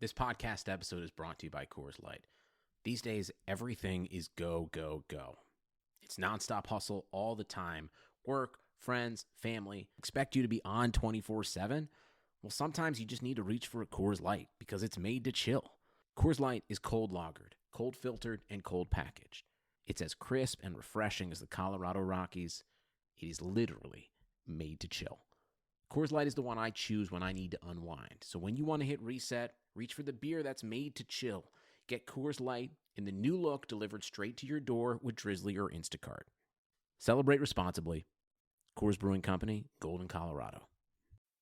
This podcast episode is brought to you by Coors Light. These days, everything is go, go, go. It's nonstop hustle all the time. Work, friends, family, expect you to be on 24/7. Well, sometimes you just need to reach for a Coors Light because it's made to chill. Coors Light is cold lagered, cold filtered, and cold packaged. It's as crisp and refreshing as the Colorado Rockies. It is literally made to chill. Coors Light is the one I choose when I need to unwind. So when you want to hit reset, reach for the beer that's made to chill. Get Coors Light in the new look delivered straight to your door with Drizzly or Instacart. Celebrate responsibly. Coors Brewing Company, Golden, Colorado.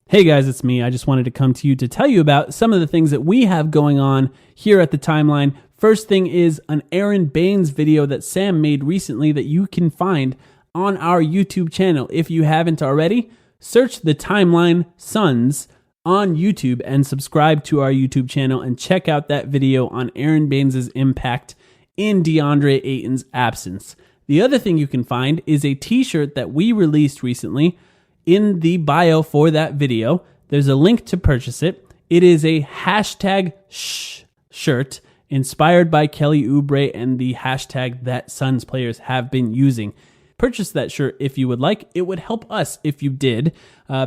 Hey guys, it's me. I just wanted to come to you to tell you about some of the things that we have going on here at the Timeline. First thing is an Aaron Baines video that Sam made recently that you can find on our YouTube channel. If you haven't already, search the Timeline Suns on YouTube and subscribe to our YouTube channel and check out that video on Aaron Baines' impact in DeAndre Ayton's absence. The other thing you can find is a t-shirt that we released recently. In the bio for that video, there's a link to purchase it. It is a hashtag shirt inspired by Kelly Oubre and the hashtag that Suns players have been using. Purchase that shirt if you would like. It would help us if you did,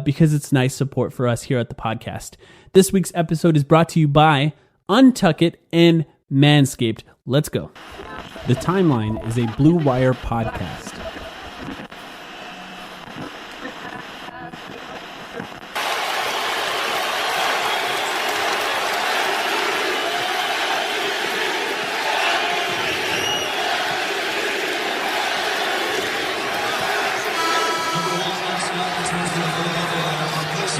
because it's nice support for us here at the podcast. This week's episode is brought to you by Untuck It and Manscaped. Let's go. The Timeline is a Blue Wire podcast.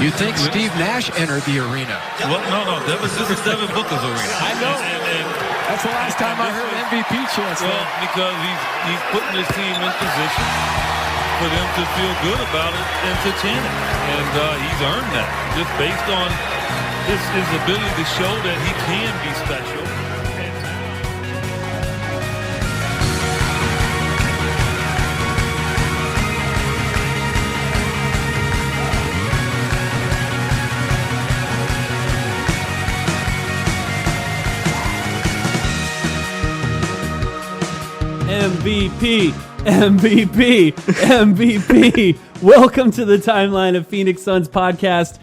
You think Steve Nash entered the arena? Well, no. This is Devin Booker's arena. I know. And that's the last time I heard MVP chants. Well, because he's putting his team in position for them to feel good about it and to chant it. And he's earned that just based on his ability to show that he can be special. MVP. Welcome to the Timeline of Phoenix Suns podcast.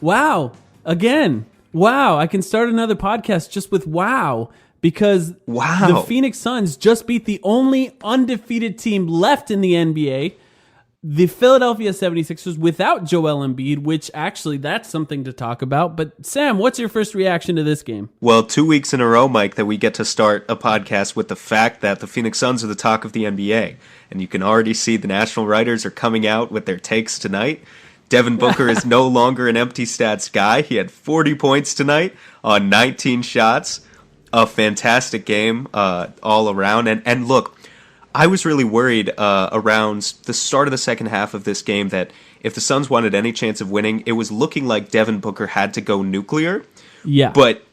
Wow. Again. Wow. I can start another podcast just with wow. Because the Phoenix Suns just beat the only undefeated team left in the NBA, the Philadelphia 76ers, without Joel Embiid, which actually that's something to talk about. But Sam, what's your first reaction to this game? Well, 2 weeks in a row, Mike, that we get to start a podcast with the fact that the Phoenix Suns are the talk of the NBA. And you can already see the national writers are coming out with their takes tonight. Devin Booker is no longer an empty stats guy. He had 40 points tonight on 19 shots. A fantastic game all around. And look, I was really worried around the start of the second half of this game that if the Suns wanted any chance of winning, it was looking like Devin Booker had to go nuclear. Yeah. But,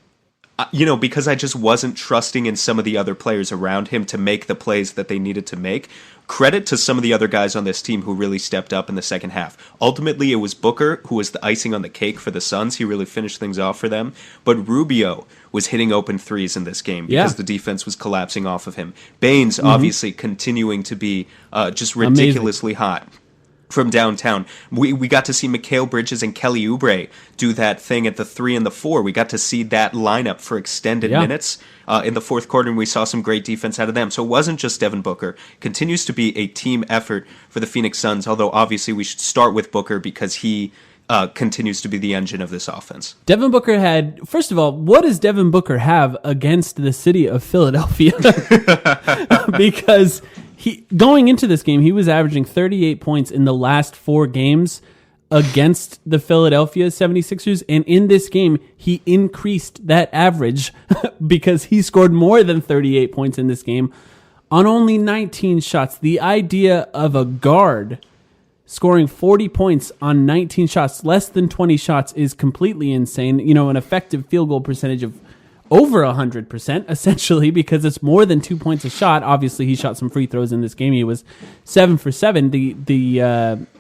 because I just wasn't trusting in some of the other players around him to make the plays that they needed to make. Credit to some of the other guys on this team who really stepped up in the second half. Ultimately, it was Booker who was the icing on the cake for the Suns. He really finished things off for them. But Rubio was hitting open threes in this game because the defense was collapsing off of him. Baines obviously continuing to be just ridiculously hot from downtown. We got to see Mikal Bridges and Kelly Oubre do that thing at the 3 and the 4. We got to see that lineup for extended minutes in the fourth quarter, and we saw some great defense out of them. So it wasn't just Devin Booker. Continues to be a team effort for the Phoenix Suns, although obviously we should start with Booker because he continues to be the engine of this offense. Devin Booker had, first of all, what does Devin Booker have against the city of Philadelphia? Because going into this game, he was averaging 38 points in the last 4 games against the Philadelphia 76ers. And in this game, he increased that average because he scored more than 38 points in this game on only 19 shots. The idea of a guard scoring 40 points on 19 shots, less than 20 shots, is completely insane. An effective field goal percentage of over 100%, essentially, because it's more than 2 points a shot. Obviously, he shot some free throws in this game. He was 7 for 7. The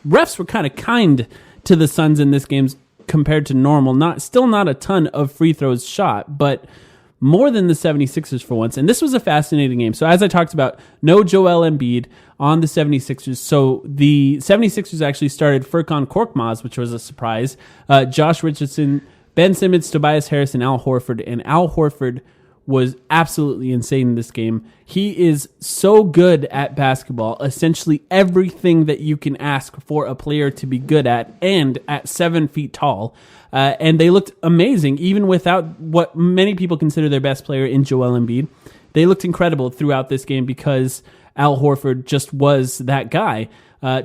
refs were kind to the Suns in this game compared to normal. Still not a ton of free throws shot, but more than the 76ers for once. And this was a fascinating game. So as I talked about, no Joel Embiid on the 76ers. So the 76ers actually started Furkan Korkmaz, which was a surprise. Josh Richardson, Ben Simmons, Tobias Harris, and Al Horford. And Al Horford was absolutely insane in this game. He is so good at basketball, essentially everything that you can ask for a player to be good at, and at 7 feet tall. And they looked amazing, even without what many people consider their best player in Joel Embiid. They looked incredible throughout this game because Al Horford just was that guy.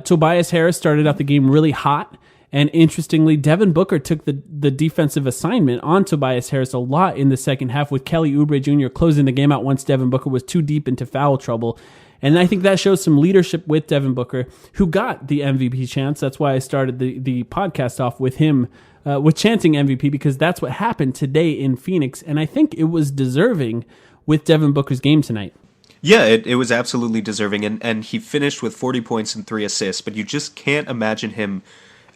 Tobias Harris started out the game really hot. And interestingly, Devin Booker took the defensive assignment on Tobias Harris a lot in the second half, with Kelly Oubre Jr. closing the game out once Devin Booker was too deep into foul trouble. And I think that shows some leadership with Devin Booker, who got the MVP chance. That's why I started the podcast off with him, with chanting MVP, because that's what happened today in Phoenix. And I think it was deserving with Devin Booker's game tonight. Yeah, it was absolutely deserving. And he finished with 40 points and 3 assists, but you just can't imagine him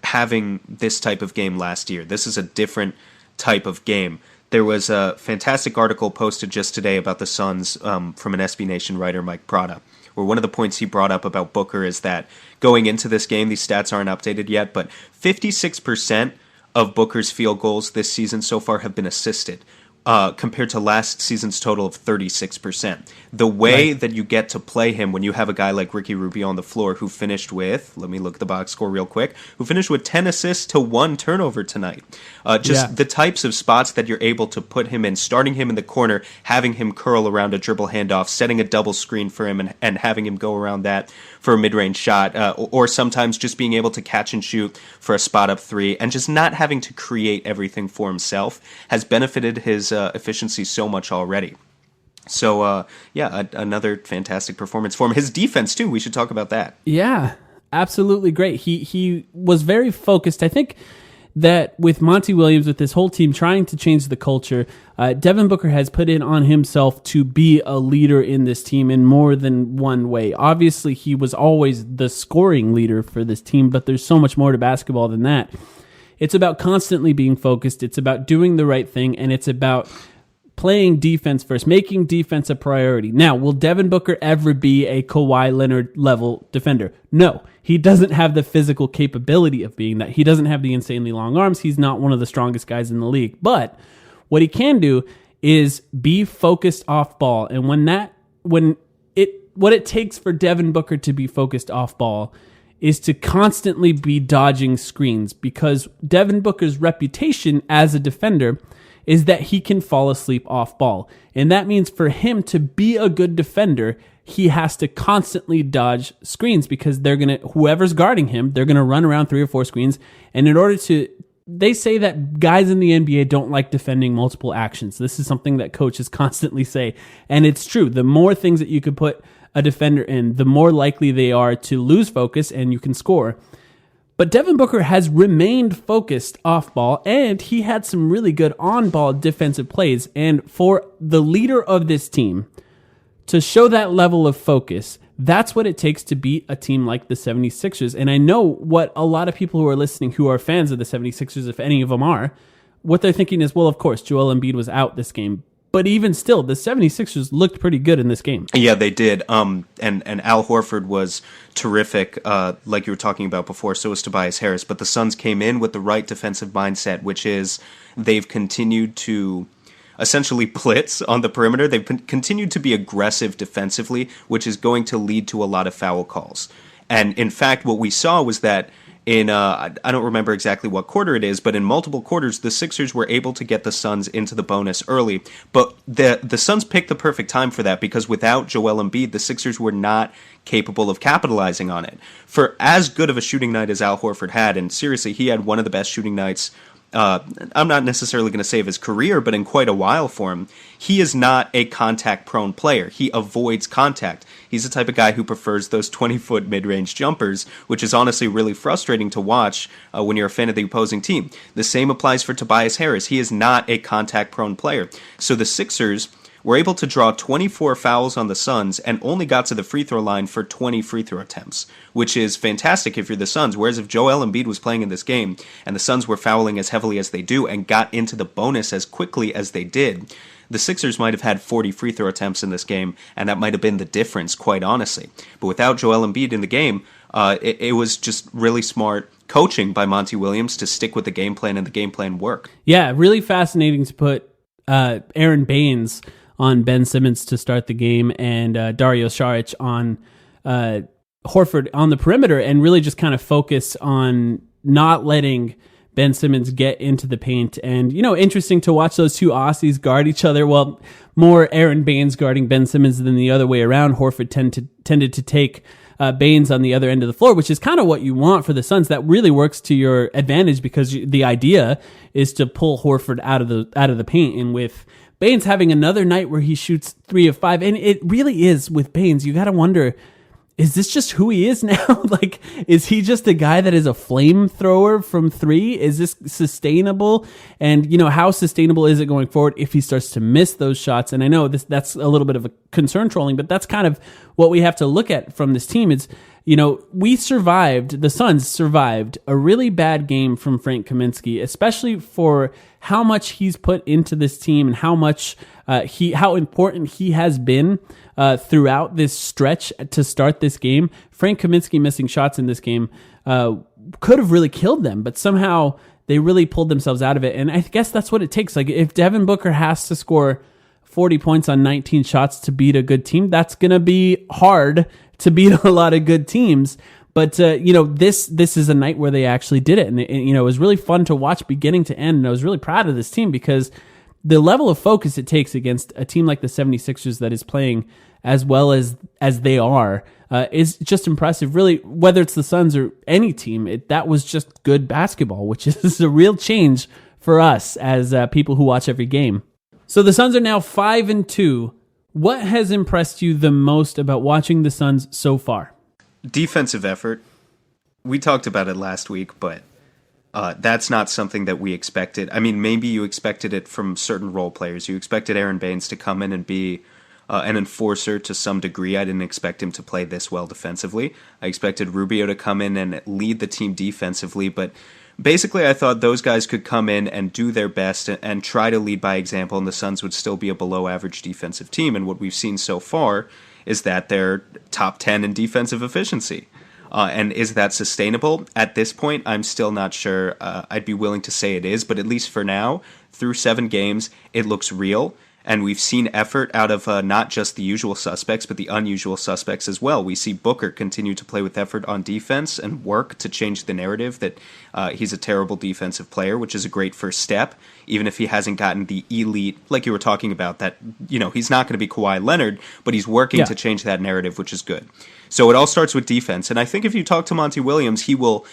having this type of game last year. This is a different type of game. There was a fantastic article posted just today about the Suns from an SB Nation writer, Mike Prada, where one of the points he brought up about Booker is that going into this game, these stats aren't updated yet, but 56% of Booker's field goals this season so far have been assisted, compared to last season's total of 36%. The way that you get to play him when you have a guy like Ricky Rubio on the floor who finished with, let me look at the box score real quick, who finished with 10 assists to 1 turnover tonight. The types of spots that you're able to put him in, starting him in the corner, having him curl around a dribble handoff, setting a double screen for him and having him go around that for a mid-range shot, or sometimes just being able to catch and shoot for a spot-up three, and just not having to create everything for himself has benefited his efficiency so much already. So, another fantastic performance for him. His defense, too, we should talk about that. Yeah, absolutely great. He was very focused. I think that with Monty Williams, with this whole team trying to change the culture, Devin Booker has put it on himself to be a leader in this team in more than one way. Obviously, he was always the scoring leader for this team, but there's so much more to basketball than that. It's about constantly being focused. It's about doing the right thing, and it's about playing defense first, making defense a priority. Now, will Devin Booker ever be a Kawhi Leonard level defender? No, he doesn't have the physical capability of being that. He doesn't have the insanely long arms. He's not one of the strongest guys in the league. But what he can do is be focused off ball. And what it takes for Devin Booker to be focused off ball is to constantly be dodging screens, because Devin Booker's reputation as a defender is that he can fall asleep off ball. And that means for him to be a good defender, he has to constantly dodge screens, because whoever's guarding him, they're going to run around 3 or 4 screens. And in order to, they say that guys in the NBA don't like defending multiple actions. This is something that coaches constantly say. And it's true. The more things that you could put a defender in, the more likely they are to lose focus and you can score. But Devin Booker has remained focused off ball, and he had some really good on ball defensive plays. And for the leader of this team to show that level of focus, that's what it takes to beat a team like the 76ers. And I know what a lot of people who are listening who are fans of the 76ers, if any of them are, what they're thinking is, well, of course, Joel Embiid was out this game. But even still, the 76ers looked pretty good in this game. Yeah, they did. And Al Horford was terrific, like you were talking about before, so was Tobias Harris. But the Suns came in with the right defensive mindset, which is they've continued to essentially blitz on the perimeter. They've continued to be aggressive defensively, which is going to lead to a lot of foul calls. And in fact, what we saw was that in, I don't remember exactly what quarter it is, but in multiple quarters, the Sixers were able to get the Suns into the bonus early. But the Suns picked the perfect time for that, because without Joel Embiid, the Sixers were not capable of capitalizing on it. For as good of a shooting night as Al Horford had, and seriously, he had one of the best shooting nights, I'm not necessarily going to say of his career, but in quite a while for him, he is not a contact-prone player. He avoids contact. He's the type of guy who prefers those 20-foot mid-range jumpers, which is honestly really frustrating to watch when you're a fan of the opposing team. The same applies for Tobias Harris. He is not a contact-prone player. So the Sixers were able to draw 24 fouls on the Suns and only got to the free throw line for 20 free throw attempts, which is fantastic if you're the Suns. Whereas if Joel Embiid was playing in this game and the Suns were fouling as heavily as they do and got into the bonus as quickly as they did, the Sixers might have had 40 free throw attempts in this game, and that might have been the difference, quite honestly. But without Joel Embiid in the game, it was just really smart coaching by Monty Williams to stick with the game plan and the game plan work. Yeah, really fascinating to put Aaron Baines on Ben Simmons to start the game and Dario Saric on Horford on the perimeter, and really just kind of focus on not letting Ben Simmons get into the paint. And, interesting to watch those two Aussies guard each other. Well, more Aaron Baines guarding Ben Simmons than the other way around. Horford tended to take Baines on the other end of the floor, which is kind of what you want for the Suns. That really works to your advantage because the idea is to pull Horford out of the paint. And with Baines having another night where he shoots 3 of 5, and it really is with Baines, you got to wonder, is this just who he is now? Like, is he just a guy that is a flamethrower from 3? Is this sustainable? And, how sustainable is it going forward if he starts to miss those shots? And I know that's a little bit of a concern trolling, but that's kind of what we have to look at from this team. It's, the Suns survived a really bad game from Frank Kaminsky, especially for how much he's put into this team and how much how important he has been throughout this stretch to start this game. Frank Kaminsky missing shots in this game could have really killed them, but somehow they really pulled themselves out of it. And I guess that's what it takes. Like, if Devin Booker has to score 40 points on 19 shots to beat a good team, that's going to be hard to beat a lot of good teams. But, this is a night where they actually did it. And, it was really fun to watch beginning to end. And I was really proud of this team because the level of focus it takes against a team like the 76ers that is playing as well as they are is just impressive. Really, whether it's the Suns or any team, that was just good basketball, which is a real change for us as people who watch every game. So the Suns are now 5-2. What has impressed you the most about watching the Suns so far? Defensive effort. We talked about it last week, but that's not something that we expected. I mean, maybe you expected it from certain role players. You expected Aaron Baines to come in and be an enforcer to some degree. I didn't expect him to play this well defensively. I expected Rubio to come in and lead the team defensively, but basically I thought those guys could come in and do their best and try to lead by example, and the Suns would still be a below-average defensive team. And what we've seen so far is that they're top 10 in defensive efficiency. And is that sustainable? At this point, I'm still not sure. I'd be willing to say it is, but at least for now, through 7 games, it looks real. And we've seen effort out of not just the usual suspects, but the unusual suspects as well. We see Booker continue to play with effort on defense and work to change the narrative that he's a terrible defensive player, which is a great first step, even if he hasn't gotten the elite, like you were talking about, that, he's not going to be Kawhi Leonard, but he's working to change that narrative, which is good. So it all starts with defense. And I think if you talk to Monty Williams, he will,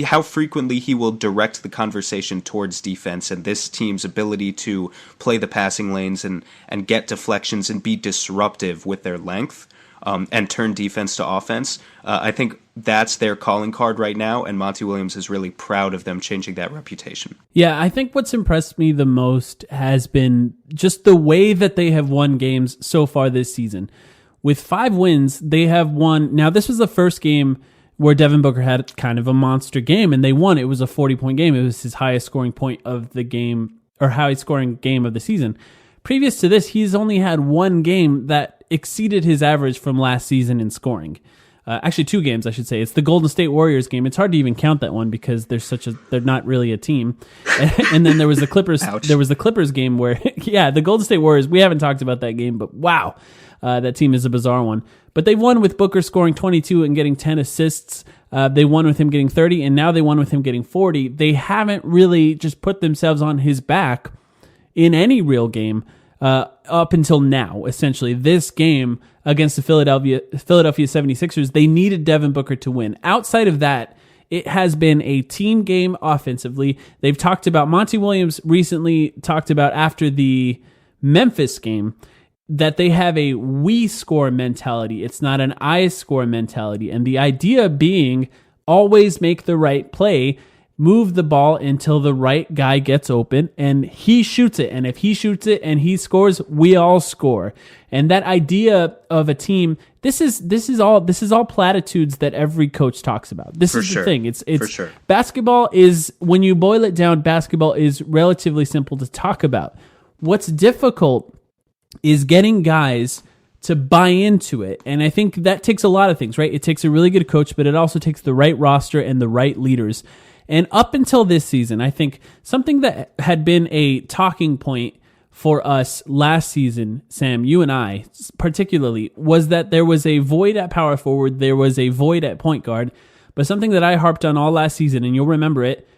how frequently he will direct the conversation towards defense and this team's ability to play the passing lanes and get deflections and be disruptive with their length and turn defense to offense. I think that's their calling card right now, and Monty Williams is really proud of them changing that reputation. Yeah, I think what's impressed me the most has been just the way that they have won games so far this season. With 5 wins, they have won. Now, this was the first game where Devin Booker had kind of a monster game, and they won. It was a 40-point game. It was his highest scoring point of the game, or highest scoring game of the season. Previous to this, he's only had 1 game that exceeded his average from last season in scoring. Actually, 2 games, I should say. It's the Golden State Warriors game. It's hard to even count that one because they're not really a team. And then there was the Clippers. There was the Clippers game where, the Golden State Warriors. We haven't talked about that game, but wow. That team is a bizarre one. But they won with Booker scoring 22 and getting 10 assists. They won with him getting 30, and now they won with him getting 40. They haven't really just put themselves on his back in any real game up until now, essentially. This game against the Philadelphia 76ers, they needed Devin Booker to win. Outside of that, it has been a team game offensively. They've talked about, Monty Williams recently talked about after the Memphis game, that they have a we score mentality. It's not an I score mentality. And the idea being always make the right play. move the ball until the right guy gets open and he shoots it. And if he shoots it and he scores, we all score. And that idea of a team, this is all platitudes that every coach talks about. This is the thing. It's For sure. Basketball is, when you boil it down, basketball is relatively simple to talk about. What's difficult is getting guys to buy into it. And I think that takes a lot of things, right? It takes a really good coach, but it also takes the right roster and the right leaders. And up until this season, I think something that had been a talking point for us last season, Sam, you and I particularly, was that there was a void at power forward, there was a void at point guard, but something that I harped on all last season, and you'll remember it,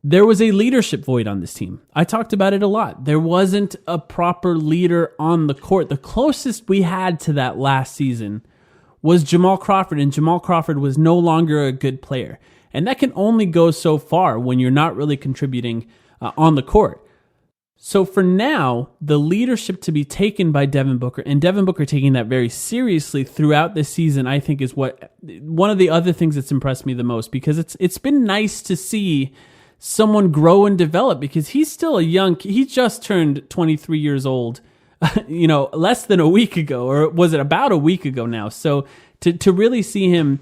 there was a leadership void on this team. I talked about it a lot. There wasn't a proper leader on the court. The closest we had to that last season was Jamal Crawford, and Jamal Crawford was no longer a good player. And that can only go so far when you're not really contributing on the court. So for now, the leadership to be taken by Devin Booker, and Devin Booker taking that very seriously throughout this season, I think is one of the other things that's impressed me the most, because it's been nice to see someone grow and develop, because he's still he just turned 23 years old, less than a week ago, or was it about a week ago now? So to really see him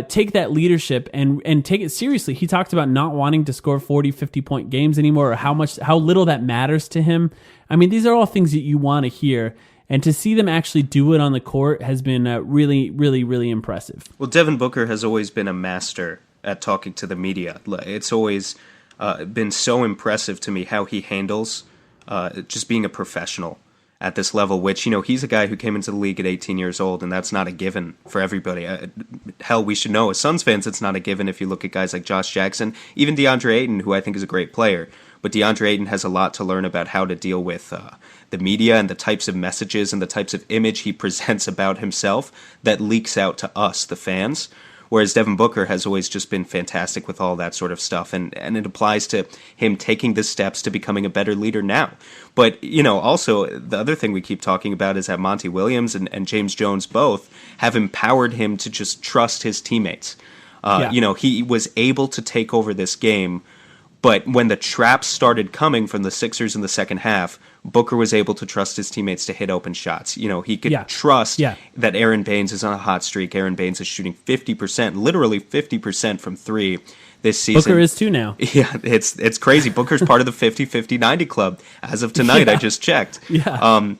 take that leadership and take it seriously. He talked about not wanting to score 40, 50-point games anymore, or how little that matters to him. I mean, these are all things that you want to hear. And to see them actually do it on the court has been really, really, really impressive. Well, Devin Booker has always been a master at talking to the media. It's always been so impressive to me how he handles just being a professional at this level, which, he's a guy who came into the league at 18 years old, and that's not a given for everybody. Hell, we should know as Suns fans it's not a given if you look at guys like Josh Jackson, even DeAndre Ayton, who I think is a great player. But DeAndre Ayton has a lot to learn about how to deal with the media and the types of messages and the types of image he presents about himself that leaks out to us, the fans. Whereas Devin Booker has always just been fantastic with all that sort of stuff. And it applies to him taking the steps to becoming a better leader now. But, also the other thing we keep talking about is that Monty Williams and James Jones both have empowered him to just trust his teammates. He was able to take over this game. But when the traps started coming from the Sixers in the second half, Booker was able to trust his teammates to hit open shots. He could trust that Aaron Baines is on a hot streak. Aaron Baines is shooting 50%, literally 50% from three this season. Booker is too now. Yeah, it's crazy. Booker's part of the 50-50-90 club as of tonight. I just checked. Yeah.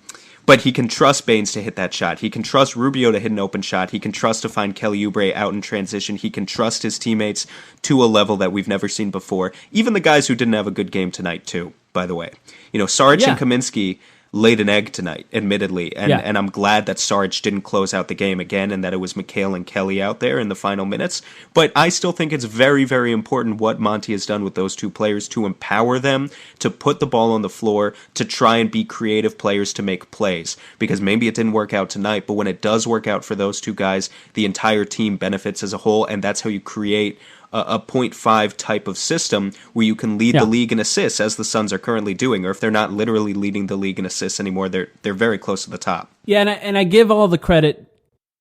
But he can trust Baines to hit that shot. He can trust Rubio to hit an open shot. He can trust to find Kelly Oubre out in transition. He can trust his teammates to a level that we've never seen before. Even the guys who didn't have a good game tonight, too, by the way. Saric and Kaminsky laid an egg tonight, admittedly. And I'm glad that Saric didn't close out the game again and that it was McHale and Kelly out there in the final minutes. But I still think it's very, very important what Monty has done with those two players to empower them, to put the ball on the floor, to try and be creative players to make plays. Because maybe it didn't work out tonight, but when it does work out for those two guys, the entire team benefits as a whole, and that's how you create a 0.5 type of system where you can lead the league in assists, as the Suns are currently doing. Or if they're not literally leading the league in assists anymore, they're very close to the top. Yeah, and I give all the credit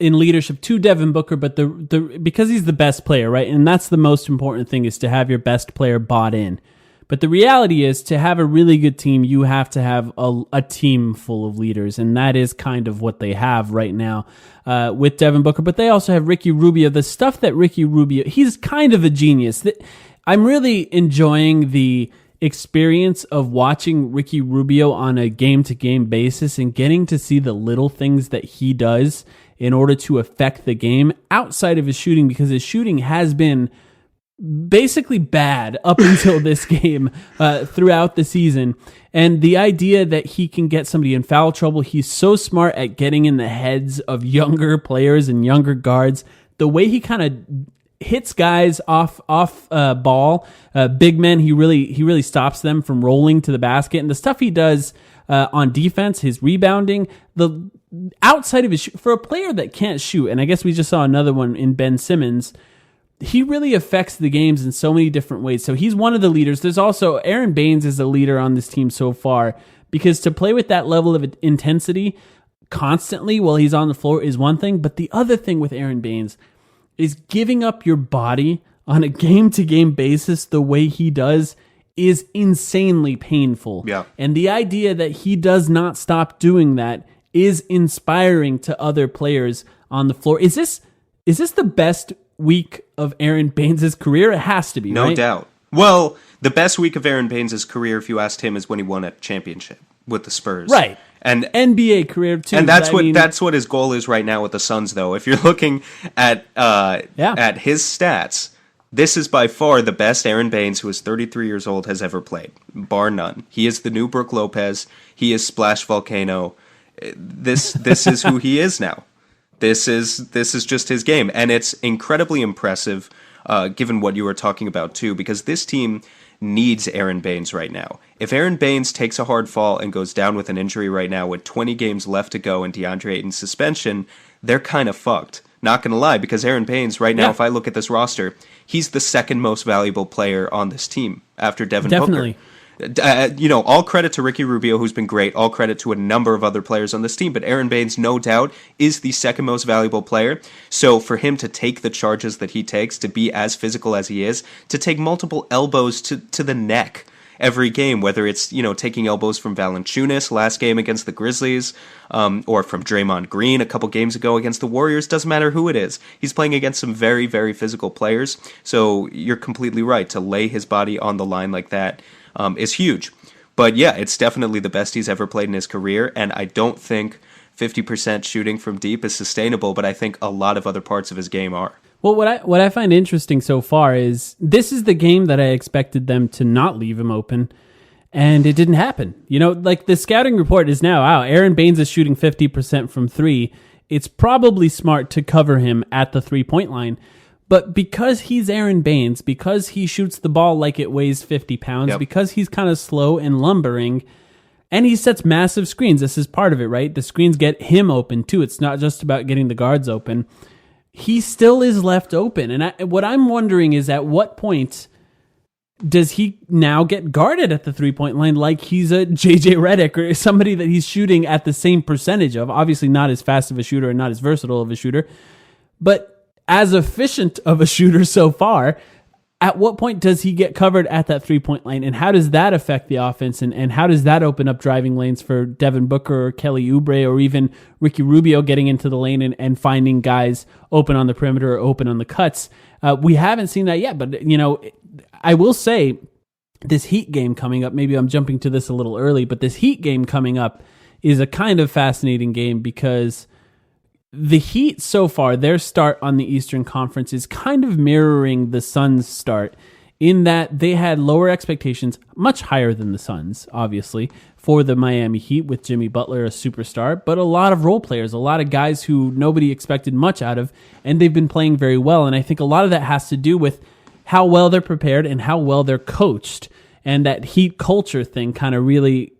in leadership to Devin Booker, but the because he's the best player, right? And that's the most important thing, is to have your best player bought in. But the reality is, to have a really good team, you have to have a team full of leaders, and that is kind of what they have right now with Devin Booker. But they also have Ricky Rubio. The stuff that Ricky Rubio, he's kind of a genius. I'm really enjoying the experience of watching Ricky Rubio on a game-to-game basis and getting to see the little things that he does in order to affect the game outside of his shooting, because his shooting has been basically bad up until this game throughout the season. And the idea that he can get somebody in foul trouble, he's so smart at getting in the heads of younger players and younger guards. The way he kind of hits guys off ball, big men, he really stops them from rolling to the basket. And the stuff he does on defense, his rebounding, the outside of his for a player that can't shoot, and I guess we just saw another one in Ben Simmons, he really affects the games in so many different ways. So he's one of the leaders. There's also Aaron Baines is a leader on this team so far, because to play with that level of intensity constantly while he's on the floor is one thing, but the other thing with Aaron Baines is giving up your body on a game-to-game basis the way he does is insanely painful. Yeah. And the idea that he does not stop doing that is inspiring to other players on the floor. Is this the best week of Aaron Baines' career? It has to be, no right? doubt. Well, the best week of Aaron Baines' career, if you asked him, is when he won a championship with the Spurs. Right. And NBA career too. And that's what his goal is right now with the Suns, though. If you're looking at his stats, this is by far the best Aaron Baines, who is 33 years old, has ever played, bar none. He is the new Brook Lopez. He is Splash Volcano. This is who he is now. This is just his game, and it's incredibly impressive, given what you were talking about too, because this team needs Aaron Baines right now. If Aaron Baines takes a hard fall and goes down with an injury right now with 20 games left to go and DeAndre Ayton's suspension, they're kind of fucked. Not going to lie, because Aaron Baines right now, if I look at this roster, he's the second most valuable player on this team after Devin Booker. All credit to Ricky Rubio, who's been great. All credit to a number of other players on this team. But Aaron Baines, no doubt, is the second most valuable player. So for him to take the charges that he takes, to be as physical as he is, to take multiple elbows to the neck every game, whether it's, taking elbows from Valanciunas last game against the Grizzlies, or from Draymond Green a couple games ago against the Warriors, doesn't matter who it is. He's playing against some very, very physical players. So you're completely right. To lay his body on the line like that is huge. But yeah, it's definitely the best he's ever played in his career, and I don't think 50% shooting from deep is sustainable, but I think a lot of other parts of his game are. Well, what I find interesting so far is this is the game that I expected them to not leave him open, and it didn't happen. Like the scouting report is now out. Aaron Baines is shooting 50% from three. It's probably smart to cover him at the 3-point line. But because he's Aaron Baines, because he shoots the ball like it weighs 50 pounds, because he's kind of slow and lumbering, and he sets massive screens, this is part of it, right? The screens get him open too. It's not just about getting the guards open. He still is left open. And what I'm wondering is, at what point does he now get guarded at the 3-point line like he's a JJ Redick or somebody that he's shooting at the same percentage of? Obviously not as fast of a shooter and not as versatile of a shooter, but as efficient of a shooter so far. At what point does he get covered at that 3-point line, and how does that affect the offense, and how does that open up driving lanes for Devin Booker or Kelly Oubre or even Ricky Rubio getting into the lane and finding guys open on the perimeter or open on the cuts? We haven't seen that yet, but I will say this Heat game coming up, maybe I'm jumping to this a little early, but this Heat game coming up is a kind of fascinating game because the Heat so far, their start on the Eastern Conference is kind of mirroring the Suns' start in that they had lower expectations, much higher than the Suns, obviously, for the Miami Heat with Jimmy Butler, a superstar, but a lot of role players, a lot of guys who nobody expected much out of, and they've been playing very well. And I think a lot of that has to do with how well they're prepared and how well they're coached, and that Heat culture thing kind of really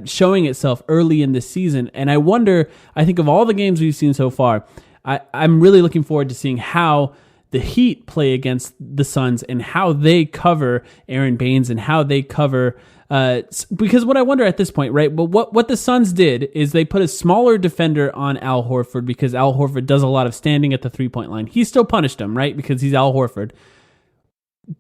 showing itself early in the season. And I think of all the games we've seen so far, I'm really looking forward to seeing how the Heat play against the Suns and how they cover Aaron Baines and how they cover, because what I wonder at this point, right, but what the Suns did is they put a smaller defender on Al Horford because Al Horford does a lot of standing at the 3-point line. He still punished him, right, because he's Al Horford.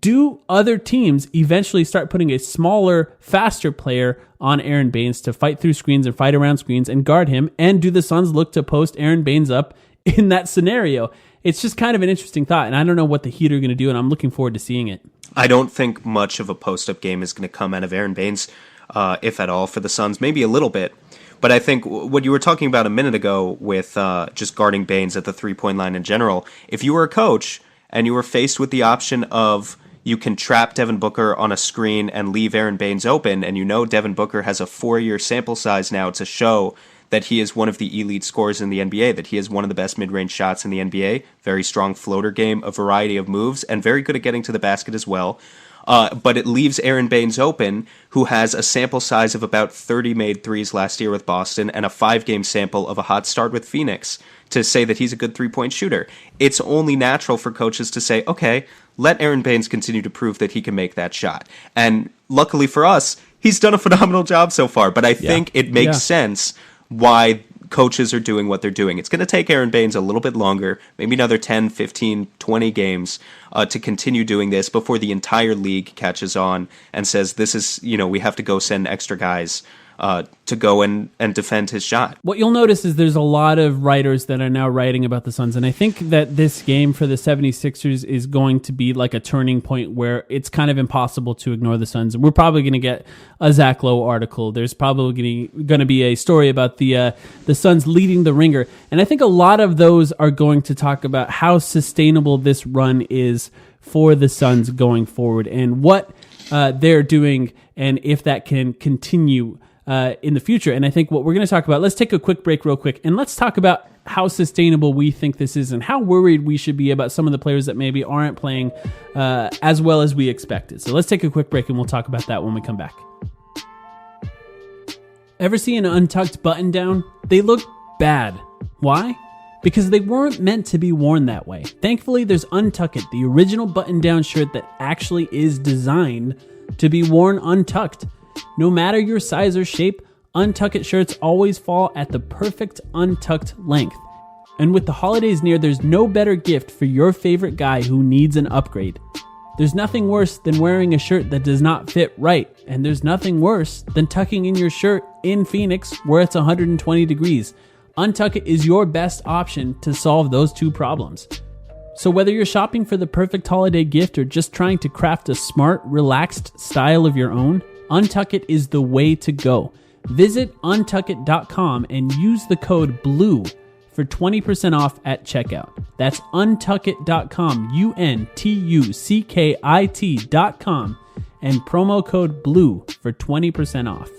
Do other teams eventually start putting a smaller, faster player on Aaron Baines to fight through screens and fight around screens and guard him? And do the Suns look to post Aaron Baines up in that scenario? It's just kind of an interesting thought, and I don't know what the Heat are going to do, and I'm looking forward to seeing it. I don't think much of a post-up game is going to come out of Aaron Baines, if at all, for the Suns. Maybe a little bit. But I think what you were talking about a minute ago with just guarding Baines at the 3-point line in general, if you were a coach and you were faced with the option of you can trap Devin Booker on a screen and leave Aaron Baines open, and Devin Booker has a 4-year sample size now to show that he is one of the elite scorers in the NBA, that he has one of the best mid-range shots in the NBA, very strong floater game, a variety of moves, and very good at getting to the basket as well. But it leaves Aaron Baines open, who has a sample size of about 30 made threes last year with Boston and a 5-game sample of a hot start with Phoenix, to say that he's a good 3-point shooter. It's only natural for coaches to say, okay, let Aaron Baines continue to prove that he can make that shot. And luckily for us, he's done a phenomenal job so far, but I think it makes sense why coaches are doing what they're doing. It's going to take Aaron Baines a little bit longer, maybe another 10, 15, 20 games to continue doing this before the entire league catches on and says, this is, we have to go send extra guys to go and defend his shot. What you'll notice is there's a lot of writers that are now writing about the Suns, and I think that this game for the 76ers is going to be like a turning point where it's kind of impossible to ignore the Suns. We're probably going to get a Zach Lowe article. There's probably going to be a story about the Suns leading the ringer, and I think a lot of those are going to talk about how sustainable this run is for the Suns going forward and what they're doing and if that can continue in the future. And I think what we're going to talk about, let's take a quick break real quick, and let's talk about how sustainable we think this is and how worried we should be about some of the players that maybe aren't playing as well as we expected. So let's take a quick break and we'll talk about that when we come back. Ever see an untucked button down? They look bad. Why? Because they weren't meant to be worn that way. Thankfully, there's Untuck It, the original button-down shirt that actually is designed to be worn untucked. No matter your size or shape, Untuck It shirts always fall at the perfect untucked length. And with the holidays near, there's no better gift for your favorite guy who needs an upgrade. There's nothing worse than wearing a shirt that does not fit right, and there's nothing worse than tucking in your shirt in Phoenix where it's 120 degrees. Untuck It is your best option to solve those two problems. So whether you're shopping for the perfect holiday gift or just trying to craft a smart, relaxed style of your own, Untuck It is the way to go. Visit untuckit.com and use the code BLUE for 20% off at checkout. That's untuckit.com, untuckit.com, and promo code BLUE for 20% off.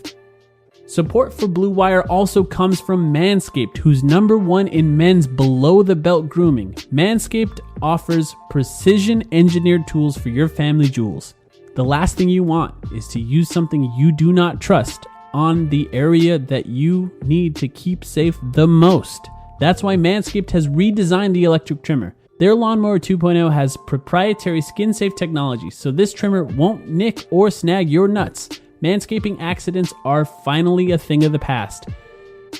Support for Blue Wire also comes from Manscaped, who's #1 in men's below-the-belt grooming. Manscaped offers precision-engineered tools for your family jewels. The last thing you want is to use something you do not trust on the area that you need to keep safe the most. That's why Manscaped has redesigned the electric trimmer. Their Lawnmower 2.0 has proprietary skin-safe technology, so this trimmer won't nick or snag your nuts. Manscaping accidents are finally a thing of the past.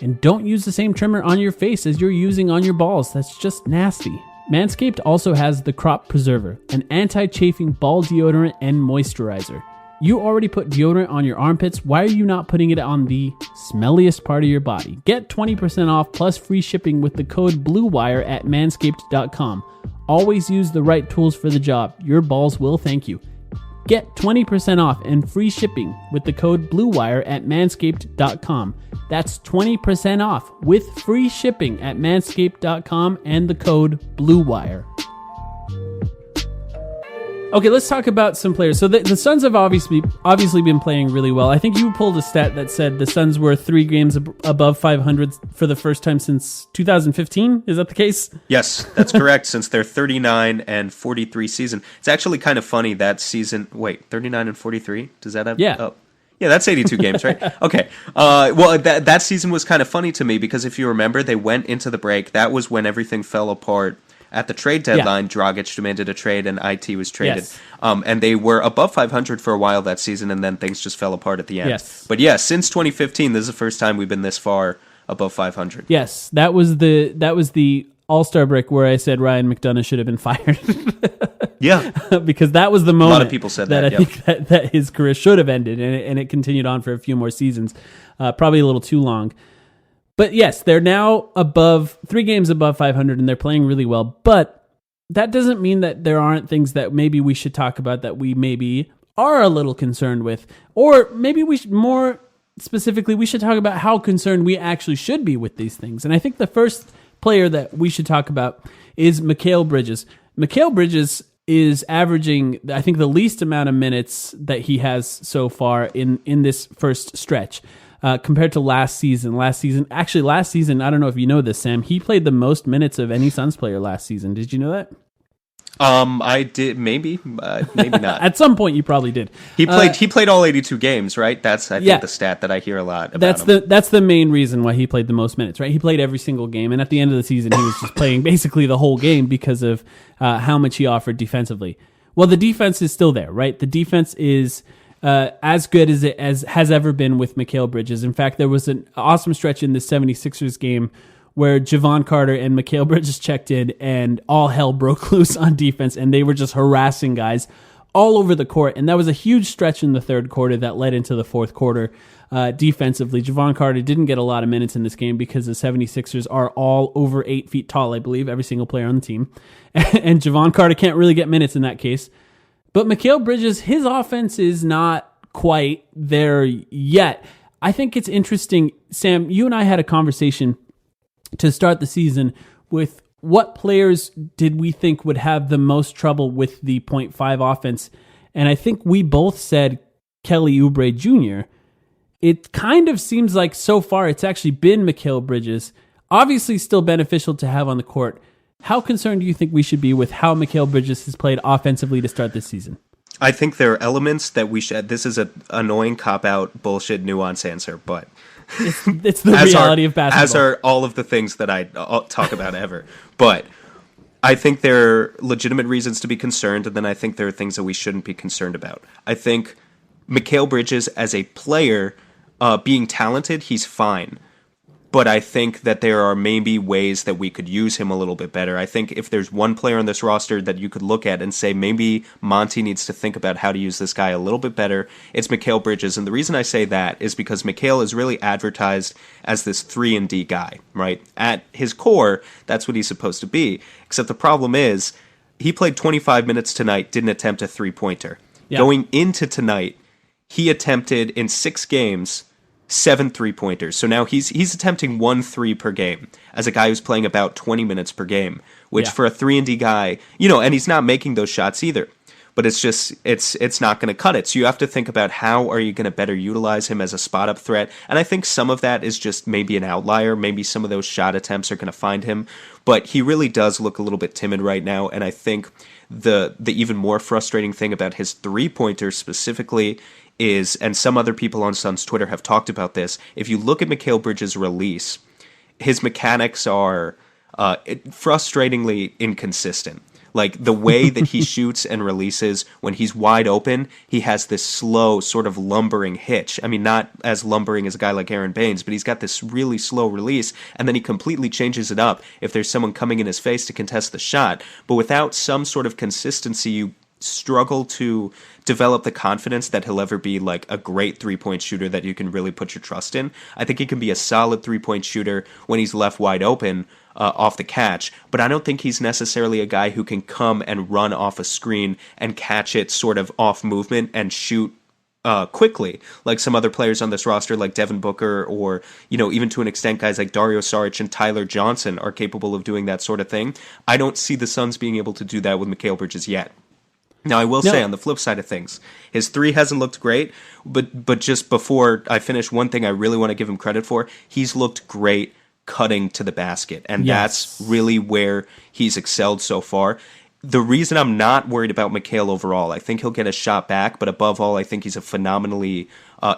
And don't use the same trimmer on your face as you're using on your balls. That's just nasty. Manscaped also has the Crop Preserver, an anti-chafing ball deodorant and moisturizer. You already put deodorant on your armpits. Why are you not putting it on the smelliest part of your body? Get 20% off plus free shipping with the code BLUEWIRE at manscaped.com. Always use the right tools for the job. Your balls will thank you. Get 20% off and free shipping with the code BLUEWIRE at manscaped.com. That's 20% off with free shipping at manscaped.com and the code BLUEWIRE. Okay, let's talk about some players. So the Suns have obviously been playing really well. I think you pulled a stat that said the Suns were 3 games above 500 for the first time since 2015. Is that the case? Yes, that's correct. Since their 39-43 season. It's actually kind of funny that season. Wait, 39-43? Does that have? Yeah. Oh. Yeah, that's 82 games, right? Okay. Well, that season was kind of funny to me because if you remember, they went into the break. That was when everything fell apart. At the trade deadline, Dragic demanded a trade and IT was traded. Yes. And they were above 500 for a while that season, and then things just fell apart at the end. Yes. But yeah, since 2015, this is the first time we've been this far above 500. Yes, that was the All-Star break where I said Ryan McDonough should have been fired. Yeah. Because that was the moment a lot of people said that, I think that his career should have ended, and it continued on for a few more seasons, probably a little too long. But yes, they're now 3 games above 500, and they're playing really well. But that doesn't mean that there aren't things that maybe we should talk about that we maybe are a little concerned with. Or maybe more specifically, we should talk about how concerned we actually should be with these things. And I think the first player that we should talk about is Mikal Bridges. Mikal Bridges is averaging, I think, the least amount of minutes that he has so far in this first stretch. Compared to last season. Last season, I don't know if you know this, Sam, he played the most minutes of any Suns player last season. Did you know that? I did, maybe not. At some point, you probably did. He played all 82 games, right? That's I think the stat that I hear a lot about him. That's the main reason why he played the most minutes, right? He played every single game, and at the end of the season, he was just playing basically the whole game because of how much he offered defensively. Well, the defense is still there, right? The defense is as good as it has ever been with Mikal Bridges. In fact, there was an awesome stretch in the 76ers game where Javon Carter and Mikal Bridges checked in and all hell broke loose on defense, and they were just harassing guys all over the court. And that was a huge stretch in the third quarter that led into the fourth quarter defensively. Javon Carter didn't get a lot of minutes in this game because the 76ers are all over 8 feet tall, I believe, every single player on the team. And Javon Carter can't really get minutes in that case. But Mikal Bridges, his offense is not quite there yet. I think it's interesting, Sam, you and I had a conversation to start the season with what players did we think would have the most trouble with the 0.5 offense. And I think we both said Kelly Oubre Jr. It kind of seems like so far it's actually been Mikal Bridges. Obviously still beneficial to have on the court. How concerned do you think we should be with how Mikal Bridges has played offensively to start this season? I think there are elements that we should... This is an annoying cop-out, bullshit, nuance answer, but... It's the reality of basketball. As are all of the things that I talk about ever. But I think there are legitimate reasons to be concerned, and then I think there are things that we shouldn't be concerned about. I think Mikal Bridges, as a player, being talented, he's fine. But I think that there are maybe ways that we could use him a little bit better. I think if there's one player on this roster that you could look at and say maybe Monty needs to think about how to use this guy a little bit better, it's Mikal Bridges. And the reason I say that is because Mikal is really advertised as this 3-and-D guy, right? At his core, that's what he's supposed to be. Except the problem is he played 25 minutes tonight, didn't attempt a three-pointer. Yeah. Going into tonight, he attempted in 6 games 7 3-pointers. So now he's attempting 1 3 per game as a guy who's playing about 20 minutes per game, which for a 3-and-D guy, and he's not making those shots either. But it's just, it's not going to cut it. So you have to think about how are you going to better utilize him as a spot-up threat. And I think some of that is just maybe an outlier. Maybe some of those shot attempts are going to find him. But he really does look a little bit timid right now. And I think the even more frustrating thing about his 3-pointers specifically is, and some other people on Suns Twitter have talked about this, if you look at Mikal Bridges' release, his mechanics are frustratingly inconsistent. Like, the way that he shoots and releases when he's wide open, he has this slow, sort of lumbering hitch. I mean, not as lumbering as a guy like Aaron Baines, but he's got this really slow release, and then he completely changes it up if there's someone coming in his face to contest the shot. But without some sort of consistency, you struggle to develop the confidence that he'll ever be like a great 3-point shooter that you can really put your trust in. I think he can be a solid 3-point shooter when he's left wide open off the catch, but I don't think he's necessarily a guy who can come and run off a screen and catch it sort of off movement and shoot quickly, like some other players on this roster, like Devin Booker, or even to an extent guys like Dario Saric and Tyler Johnson are capable of doing that sort of thing. I don't see the Suns being able to do that with Mikal Bridges yet. Now, I will say, on the flip side of things, his 3 hasn't looked great, but just before I finish, one thing I really want to give him credit for, he's looked great cutting to the basket, and that's really where he's excelled so far. The reason I'm not worried about Mikal overall, I think he'll get a shot back, but above all, I think he's a phenomenally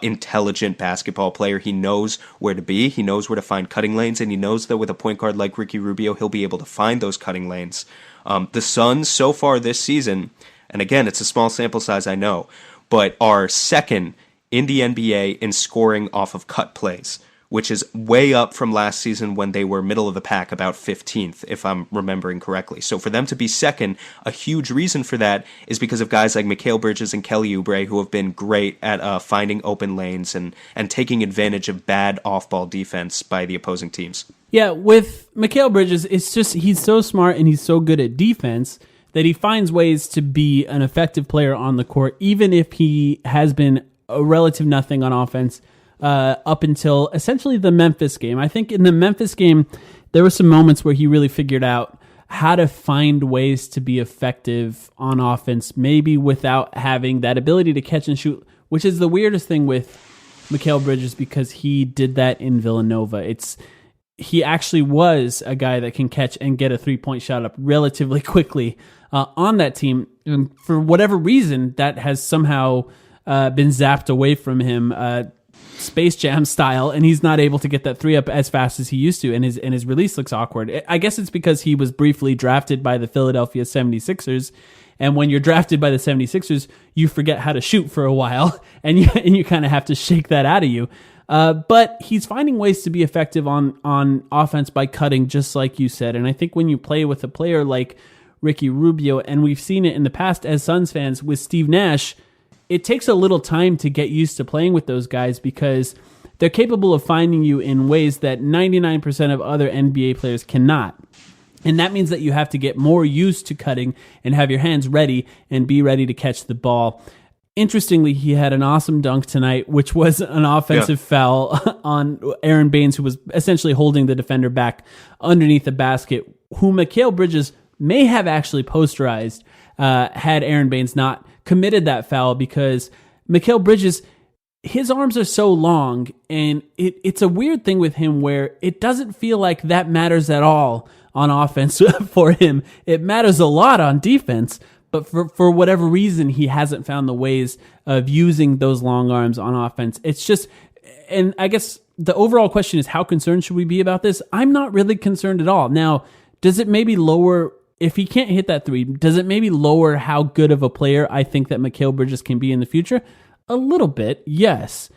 intelligent basketball player. He knows where to be, he knows where to find cutting lanes, and he knows that with a point guard like Ricky Rubio, he'll be able to find those cutting lanes. The Suns, so far this season, and again, it's a small sample size, I know, but are second in the NBA in scoring off of cut plays, which is way up from last season when they were middle of the pack, about 15th, if I'm remembering correctly. So for them to be second, a huge reason for that is because of guys like Mikal Bridges and Kelly Oubre, who have been great at finding open lanes and taking advantage of bad off-ball defense by the opposing teams. Yeah, with Mikal Bridges, it's just he's so smart and he's so good at defense that he finds ways to be an effective player on the court, even if he has been a relative nothing on offense up until essentially the Memphis game. I think in the Memphis game, there were some moments where he really figured out how to find ways to be effective on offense, maybe without having that ability to catch and shoot, which is the weirdest thing with Mikal Bridges because he did that in Villanova. He actually was a guy that can catch and get a 3-point shot up relatively quickly on that team. And for whatever reason, that has somehow been zapped away from him, Space Jam style, and he's not able to get that 3 up as fast as he used to, and his release looks awkward. I guess it's because he was briefly drafted by the Philadelphia 76ers, And when you're drafted by the 76ers, you forget how to shoot for a while, and you kind of have to shake that out of you. But he's finding ways to be effective on offense by cutting, just like you said. And I think when you play with a player like Ricky Rubio, and we've seen it in the past as Suns fans with Steve Nash, it takes a little time to get used to playing with those guys because they're capable of finding you in ways that 99% of other NBA players cannot. And that means that you have to get more used to cutting and have your hands ready and be ready to catch the ball. Interestingly, he had an awesome dunk tonight, which was an offensive foul on Aaron Baines, who was essentially holding the defender back underneath the basket, who Mikal Bridges may have actually posterized had Aaron Baines not committed that foul, because Mikal Bridges, his arms are so long, and it's a weird thing with him where it doesn't feel like that matters at all on offense for him. It matters a lot on defense, but for whatever reason, he hasn't found the ways of using those long arms on offense. It's just, and I guess the overall question is, how concerned should we be about this? I'm not really concerned at all. Now, does it maybe lower, if he can't hit that three, does it maybe lower how good of a player I think that Mikal Bridges can be in the future? A little bit, yes.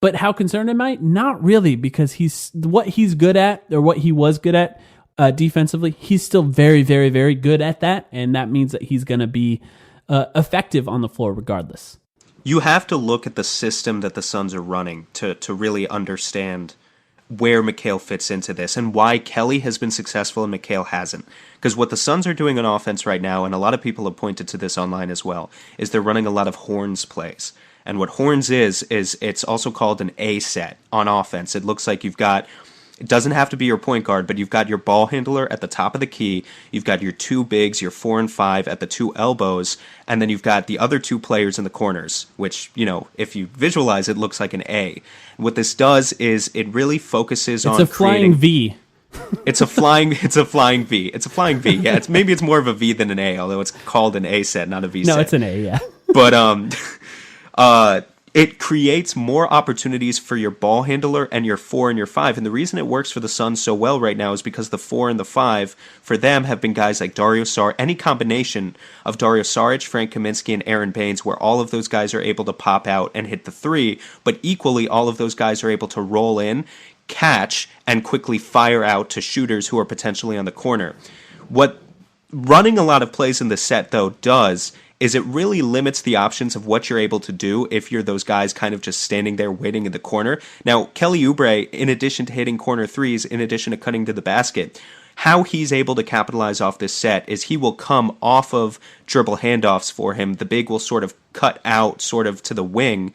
But how concerned am I? Not really, because what he's good at, or what he was good at, defensively, he's still very, very, very good at that, and that means that he's going to be effective on the floor regardless. You have to look at the system that the Suns are running to really understand where Mikal fits into this and why Kelly has been successful and Mikal hasn't. Because what the Suns are doing on offense right now, and a lot of people have pointed to this online as well, is they're running a lot of horns plays. And what horns is it's also called an A set on offense. It looks like you've got, it doesn't have to be your point guard, but you've got your ball handler at the top of the key, you've got your two bigs, your 4 and 5 at the two elbows, and then you've got the other two players in the corners, which, you know, if you visualize it, looks like an A. What this does is it really focuses on flying V. It's a flying V. It's a flying V. Yeah, maybe it's more of a V than an A, although it's called an A set, not a V set. No, it's an A, yeah. But it creates more opportunities for your ball handler and your 4 and your 5. And the reason it works for the Suns so well right now is because the 4 and the 5 for them have been guys like Dario Saric, any combination of Dario Saric, Frank Kaminsky, and Aaron Baines, where all of those guys are able to pop out and hit the 3, but equally all of those guys are able to roll in, catch, and quickly fire out to shooters who are potentially on the corner. What running a lot of plays in the set, though, does is it really limits the options of what you're able to do if you're those guys kind of just standing there waiting in the corner. Now, Kelly Oubre, in addition to hitting corner threes, in addition to cutting to the basket, how he's able to capitalize off this set is he will come off of dribble handoffs for him. The big will sort of cut out sort of to the wing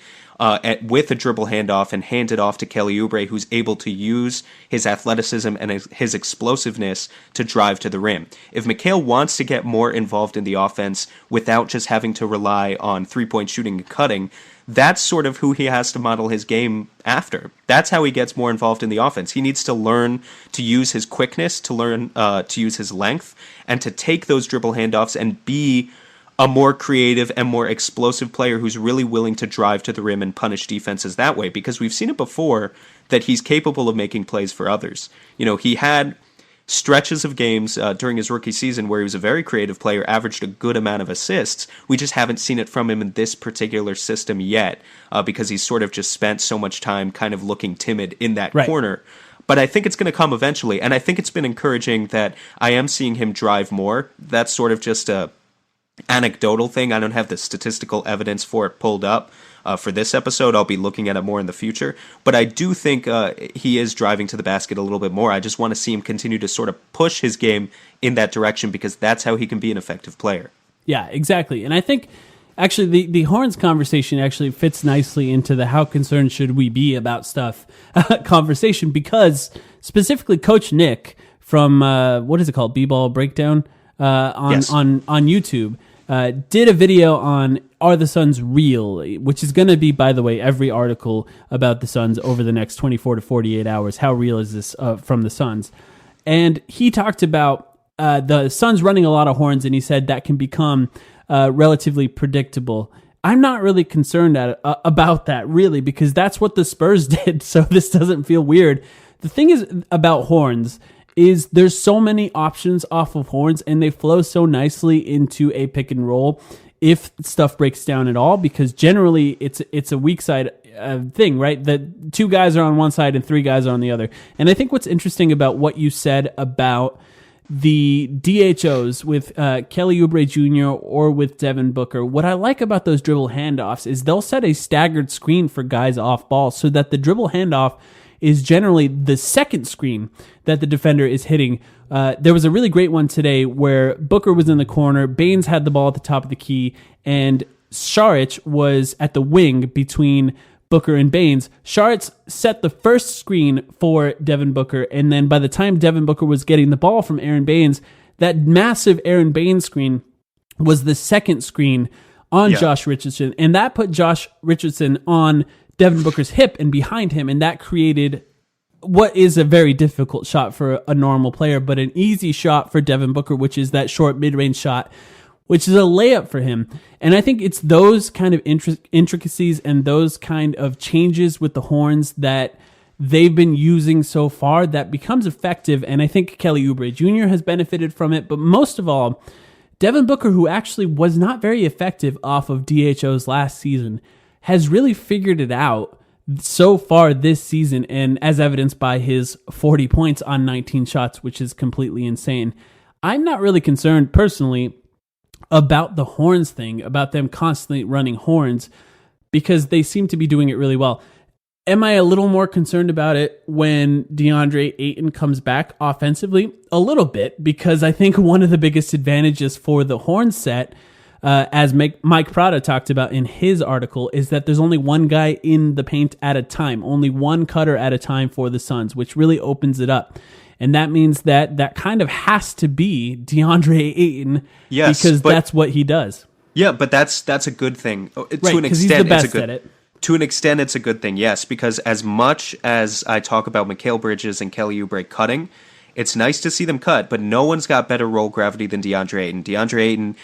with a dribble handoff and hand it off to Kelly Oubre, who's able to use his athleticism and his explosiveness to drive to the rim. If Mikal wants to get more involved in the offense without just having to rely on three-point shooting and cutting, that's sort of who he has to model his game after. That's how he gets more involved in the offense. He needs to learn to use his quickness, to learn to use his length, and to take those dribble handoffs and be a more creative and more explosive player who's really willing to drive to the rim and punish defenses that way, because we've seen it before that he's capable of making plays for others. You know, he had stretches of games during his rookie season where he was a very creative player, averaged a good amount of assists. We just haven't seen it from him in this particular system yet because he's sort of just spent so much time kind of looking timid in that corner. But I think it's going to come eventually, and I think it's been encouraging that I am seeing him drive more. That's sort of just a anecdotal thing. I don't have the statistical evidence for it pulled up for this episode. I'll be looking at it more in the future. But I do think he is driving to the basket a little bit more. I just want to see him continue to sort of push his game in that direction, because that's how he can be an effective player. Yeah, exactly. And I think actually the Horns conversation actually fits nicely into the how concerned should we be about stuff conversation, because specifically Coach Nick from, what is it called? B-Ball Breakdown on YouTube. Did a video on Are the Suns Real, which is going to be, by the way, every article about the Suns over the next 24 to 48 hours. How real is this from the Suns? And he talked about the Suns running a lot of horns, and he said that can become relatively predictable. I'm not really concerned about that, really, because that's what the Spurs did, so this doesn't feel weird. The thing is about horns is there's so many options off of horns, and they flow so nicely into a pick and roll if stuff breaks down at all, because generally it's a weak side thing, right? That two guys are on one side and three guys are on the other. And I think what's interesting about what you said about the DHOs with Kelly Oubre Jr. or with Devin Booker, what I like about those dribble handoffs is they'll set a staggered screen for guys off ball so that the dribble handoff is generally the second screen that the defender is hitting. There was a really great one today where Booker was in the corner, Baines had the ball at the top of the key, and Saric was at the wing between Booker and Baines. Saric set the first screen for Devin Booker, and then by the time Devin Booker was getting the ball from Aaron Baines, that massive Aaron Baines screen was the second screen on Josh Richardson, and that put Josh Richardson on Devin Booker's hip and behind him, and that created what is a very difficult shot for a normal player, but an easy shot for Devin Booker, which is that short mid-range shot, which is a layup for him. And I think it's those kind of intricacies and those kind of changes with the horns that they've been using so far that becomes effective, and I think Kelly Oubre Jr. has benefited from it, but most of all, Devin Booker, who actually was not very effective off of DHOs last season, has really figured it out so far this season, and as evidenced by his 40 points on 19 shots, which is completely insane. I'm not really concerned personally about the horns thing, about them constantly running horns, because they seem to be doing it really well. Am I a little more concerned about it when DeAndre Ayton comes back offensively? A little bit, because I think one of the biggest advantages for the horn set, as Mike Prada talked about in his article, is that there's only one guy in the paint at a time, only one cutter at a time for the Suns, which really opens it up. And that means that kind of has to be DeAndre Ayton, because that's what he does. Yeah, but that's a good thing. Right, because he's the best at it. To an extent, it's a good thing, yes, because as much as I talk about Mikal Bridges and Kelly Oubre cutting, it's nice to see them cut, but no one's got better roll gravity than DeAndre Ayton. DeAndre Ayton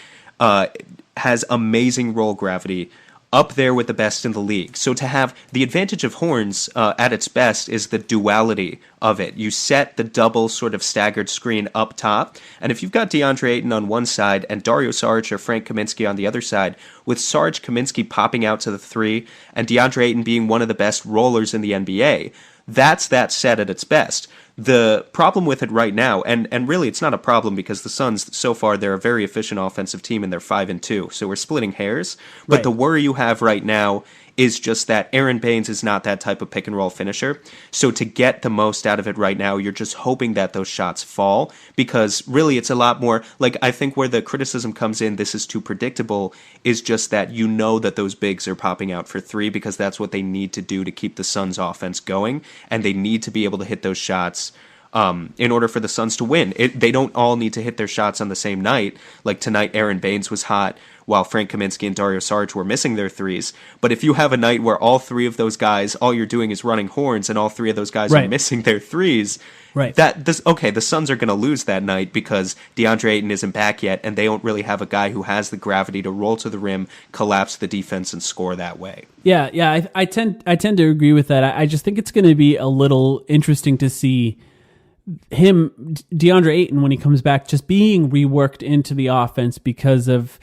has amazing roll gravity, up there with the best in the league. So to have the advantage of horns at its best is the duality of it. You set the double sort of staggered screen up top, and if you've got DeAndre Ayton on one side and Dario Saric or Frank Kaminsky on the other side, with Saric Kaminsky popping out to the three and DeAndre Ayton being one of the best rollers in the NBA, that's that set at its best. The problem with it right now, and really it's not a problem because the Suns, so far, they're a very efficient offensive team and they're 5-2, so we're splitting hairs. But the worry you have right now is just that Aaron Baines is not that type of pick and roll finisher. So to get the most out of it right now, you're just hoping that those shots fall, because really it's a lot more, like, I think where the criticism comes in, this is too predictable, is just that you know that those bigs are popping out for three because that's what they need to do to keep the Suns offense going, and they need to be able to hit those shots in order for the Suns to win. They don't all need to hit their shots on the same night. Like tonight, Aaron Baines was hot, while Frank Kaminsky and Dario Saric were missing their threes. But if you have a night where all three of those guys, all you're doing is running horns, and all three of those guys are missing their threes, the Suns are going to lose that night because DeAndre Ayton isn't back yet, and they don't really have a guy who has the gravity to roll to the rim, collapse the defense, and score that way. Yeah, I tend to agree with that. I just think it's going to be a little interesting to see him, DeAndre Ayton, when he comes back, just being reworked into the offense because of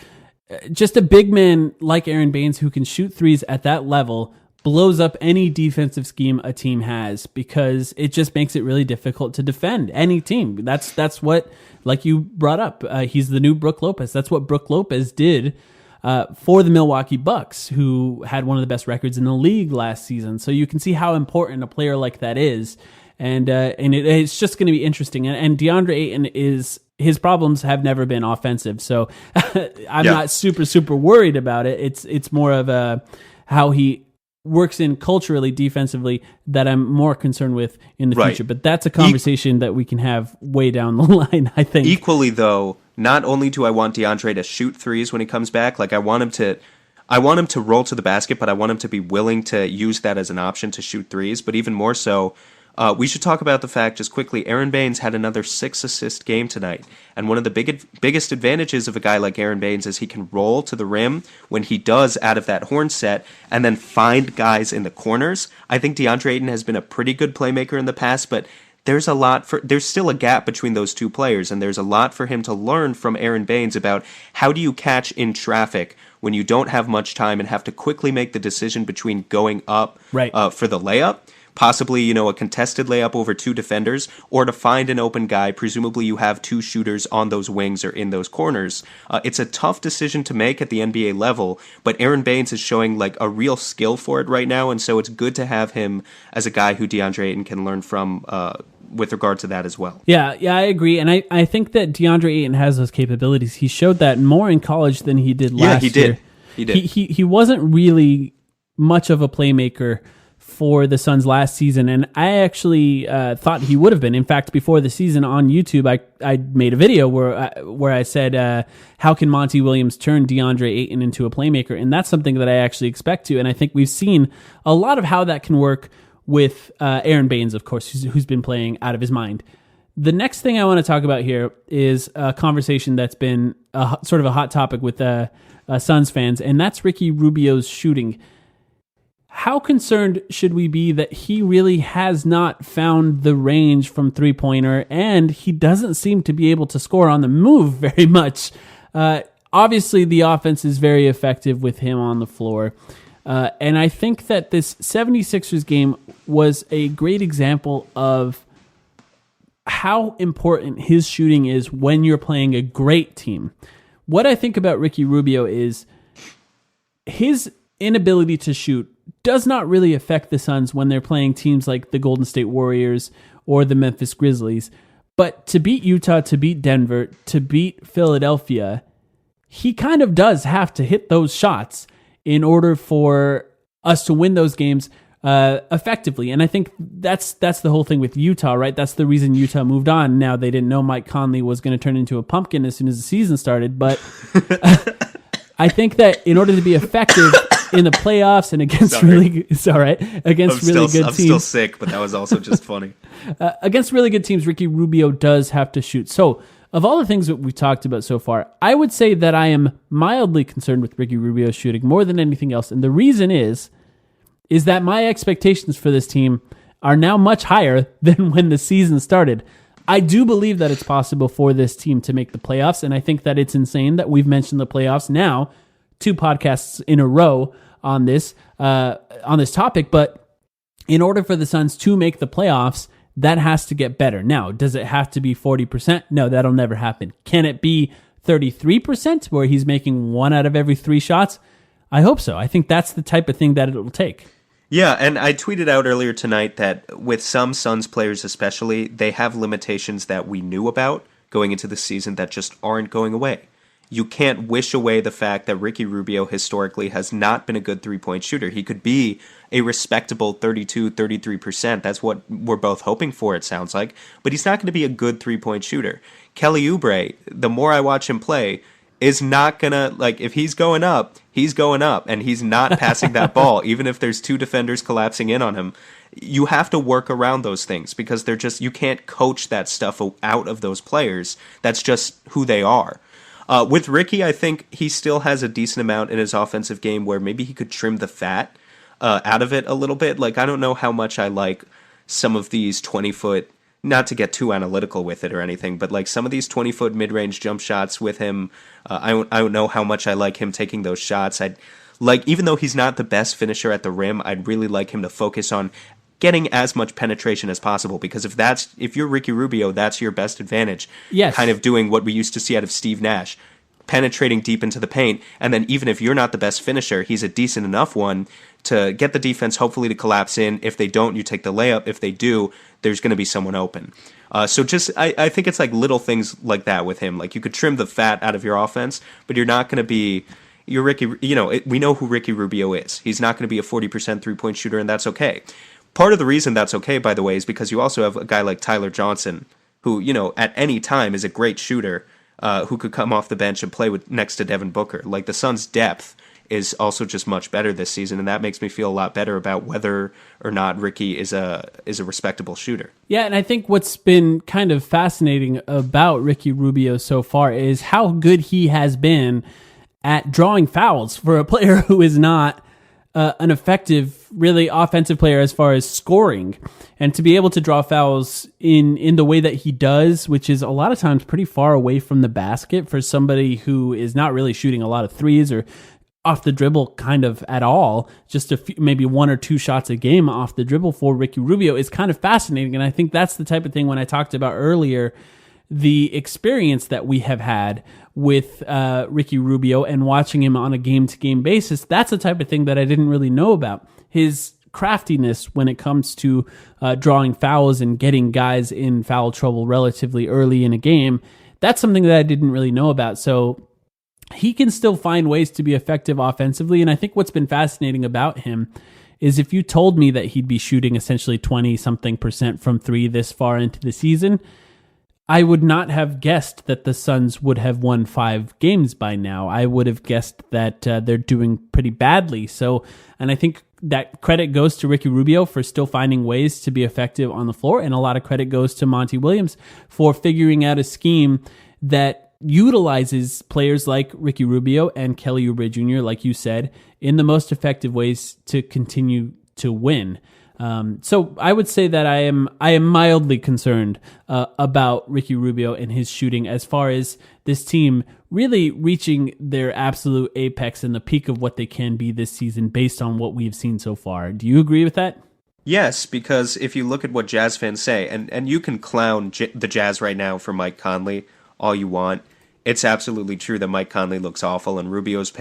just a big man like Aaron Baines who can shoot threes at that level blows up any defensive scheme a team has, because it just makes it really difficult to defend any team. That's what, like you brought up, he's the new Brook Lopez. That's what Brook Lopez did for the Milwaukee Bucks, who had one of the best records in the league last season. So you can see how important a player like that is. And it's just going to be interesting. And DeAndre Ayton his problems have never been offensive, so I'm not super worried about it. It's more of how he works in culturally defensively that I'm more concerned with in the future. But that's a conversation that we can have way down the line, I think. Equally, though, not only do I want DeAndre to shoot threes when he comes back, like I want him to roll to the basket, but I want him to be willing to use that as an option to shoot threes. But even more so, we should talk about the fact, just quickly, Aaron Baines had another 6-assist game tonight. And one of the biggest advantages of a guy like Aaron Baines is he can roll to the rim when he does out of that horn set and then find guys in the corners. I think DeAndre Ayton has been a pretty good playmaker in the past, but there's still a gap between those two players, and there's a lot for him to learn from Aaron Baines about how do you catch in traffic when you don't have much time and have to quickly make the decision between going up for the layup, possibly, a contested layup over two defenders, or to find an open guy. Presumably you have two shooters on those wings or in those corners. It's a tough decision to make at the NBA level, but Aaron Baines is showing like a real skill for it right now, and so it's good to have him as a guy who DeAndre Ayton can learn from with regard to that as well. Yeah, I agree. And I think that DeAndre Ayton has those capabilities. He showed that more in college than he did last year. He did. He wasn't really much of a playmaker for the Suns last season, and I actually thought he would have been. In fact, before the season on YouTube, I made a video where I said, how can Monty Williams turn DeAndre Ayton into a playmaker? And that's something that I actually expect to, and I think we've seen a lot of how that can work with Aaron Baines, of course, who's been playing out of his mind. The next thing I want to talk about here is a conversation that's been sort of a hot topic with Suns fans, and that's Ricky Rubio's shooting. How concerned should we be that he really has not found the range from three-pointer, and he doesn't seem to be able to score on the move very much? Obviously, the offense is very effective with him on the floor, and I think that this 76ers game was a great example of how important his shooting is when you're playing a great team. What I think about Ricky Rubio is his inability to shoot does not really affect the Suns when they're playing teams like the Golden State Warriors or the Memphis Grizzlies. But to beat Utah, to beat Denver, to beat Philadelphia, he kind of does have to hit those shots in order for us to win those games effectively. And I think that's the whole thing with Utah, right? That's the reason Utah moved on. Now, they didn't know Mike Conley was going to turn into a pumpkin as soon as the season started, but I think that in order to be effective in the playoffs and against really good teams. I'm still sick, but that was also just funny. Against really good teams, Ricky Rubio does have to shoot. So, of all the things that we've talked about so far, I would say that I am mildly concerned with Ricky Rubio's shooting more than anything else. And the reason is that my expectations for this team are now much higher than when the season started. I do believe that it's possible for this team to make the playoffs, and I think that it's insane that we've mentioned the playoffs now 2 podcasts in a row on this topic. But in order for the Suns to make the playoffs, that has to get better. Now, does it have to be 40%? No, that'll never happen. Can it be 33% where he's making 1 out of every 3 shots? I hope so. I think that's the type of thing that it'll take. Yeah, and I tweeted out earlier tonight that with some Suns players especially, they have limitations that we knew about going into the season that just aren't going away. You can't wish away the fact that Ricky Rubio historically has not been a good three-point shooter. He could be a respectable 32, 33%. That's what we're both hoping for, it sounds like. But he's not going to be a good three-point shooter. Kelly Oubre, the more I watch him play, is not going to, like, if he's going up, and he's not passing that ball, even if there's 2 defenders collapsing in on him. You have to work around those things because they're just, you can't coach that stuff out of those players. That's just who they are. With Ricky, I think he still has a decent amount in his offensive game where maybe he could trim the fat out of it a little bit. Like, I don't know how much I like some of these 20-foot, not to get too analytical with it or anything, but like some of these 20-foot mid-range jump shots with him, I don't know how much I like him taking those shots. Even though he's not the best finisher at the rim, I'd really like him to focus on getting as much penetration as possible, because if you're Ricky Rubio, that's your best advantage. Yes. Kind of doing what we used to see out of Steve Nash, penetrating deep into the paint, and then even if you're not the best finisher, he's a decent enough one to get the defense hopefully to collapse in. If they don't, you take the layup. If they do, there's going to be someone open. I think it's like little things like that with him. Like, you could trim the fat out of your offense, but you're not going to be... we know who Ricky Rubio is. He's not going to be a 40% three-point shooter, and that's okay. Part of the reason that's okay, by the way, is because you also have a guy like Tyler Johnson, who, at any time is a great shooter, who could come off the bench and play next to Devin Booker. Like, the Suns' depth is also just much better this season, and that makes me feel a lot better about whether or not Ricky is a respectable shooter. Yeah, and I think what's been kind of fascinating about Ricky Rubio so far is how good he has been at drawing fouls for a player who is not an effective, really offensive player as far as scoring, and to be able to draw fouls in the way that he does, which is a lot of times pretty far away from the basket for somebody who is not really shooting a lot of threes or off the dribble kind of at all, just a few, maybe 1 or 2 shots a game off the dribble for Ricky Rubio is kind of fascinating. And I think that's the type of thing when I talked about earlier, the experience that we have had with Ricky Rubio and watching him on a game-to-game basis, that's the type of thing that I didn't really know about. His craftiness when it comes to drawing fouls and getting guys in foul trouble relatively early in a game, that's something that I didn't really know about. So he can still find ways to be effective offensively, and I think what's been fascinating about him is if you told me that he'd be shooting essentially 20-something% from 3 this far into the season, I would not have guessed that the Suns would have won 5 games by now. I would have guessed that they're doing pretty badly. So, and I think that credit goes to Ricky Rubio for still finding ways to be effective on the floor, and a lot of credit goes to Monty Williams for figuring out a scheme that utilizes players like Ricky Rubio and Kelly Oubre Jr., like you said, in the most effective ways to continue to win. So I would say that I am mildly concerned about Ricky Rubio and his shooting as far as this team really reaching their absolute apex and the peak of what they can be this season based on what we've seen so far. Do you agree with that? Yes, because if you look at what Jazz fans say, and you can clown the Jazz right now for Mike Conley all you want, it's absolutely true that Mike Conley looks awful, and Rubio's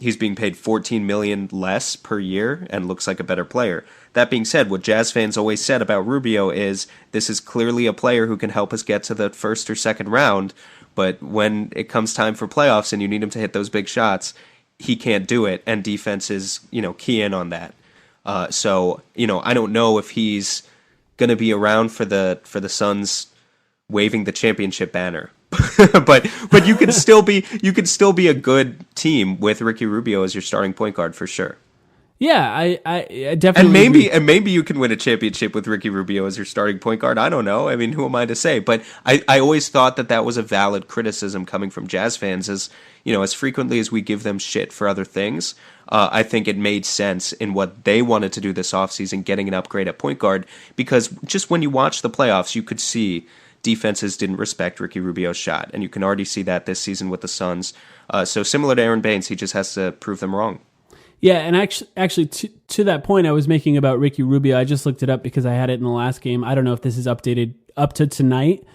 he's being paid $14 million less per year and looks like a better player. That being said, what Jazz fans always said about Rubio is this is clearly a player who can help us get to the first or second round, but when it comes time for playoffs and you need him to hit those big shots, he can't do it, and defenses, key in on that. So I don't know if he's going to be around for the Suns waving the championship banner. but you can still be a good team with Ricky Rubio as your starting point guard for sure. Yeah, I definitely and maybe you can win a championship with Ricky Rubio as your starting point guard. I don't know. I mean, who am I to say? But I always thought that was a valid criticism coming from Jazz fans, as as frequently as we give them shit for other things. I think it made sense in what they wanted to do this offseason, getting an upgrade at point guard, because just when you watch the playoffs, you could see defenses didn't respect Ricky Rubio's shot, and you can already see that this season with the Suns. So similar to Aaron Baines, he just has to prove them wrong. Yeah, and actually to that point I was making about Ricky Rubio, I just looked it up because I had it in the last game. I don't know if this is updated up to tonight,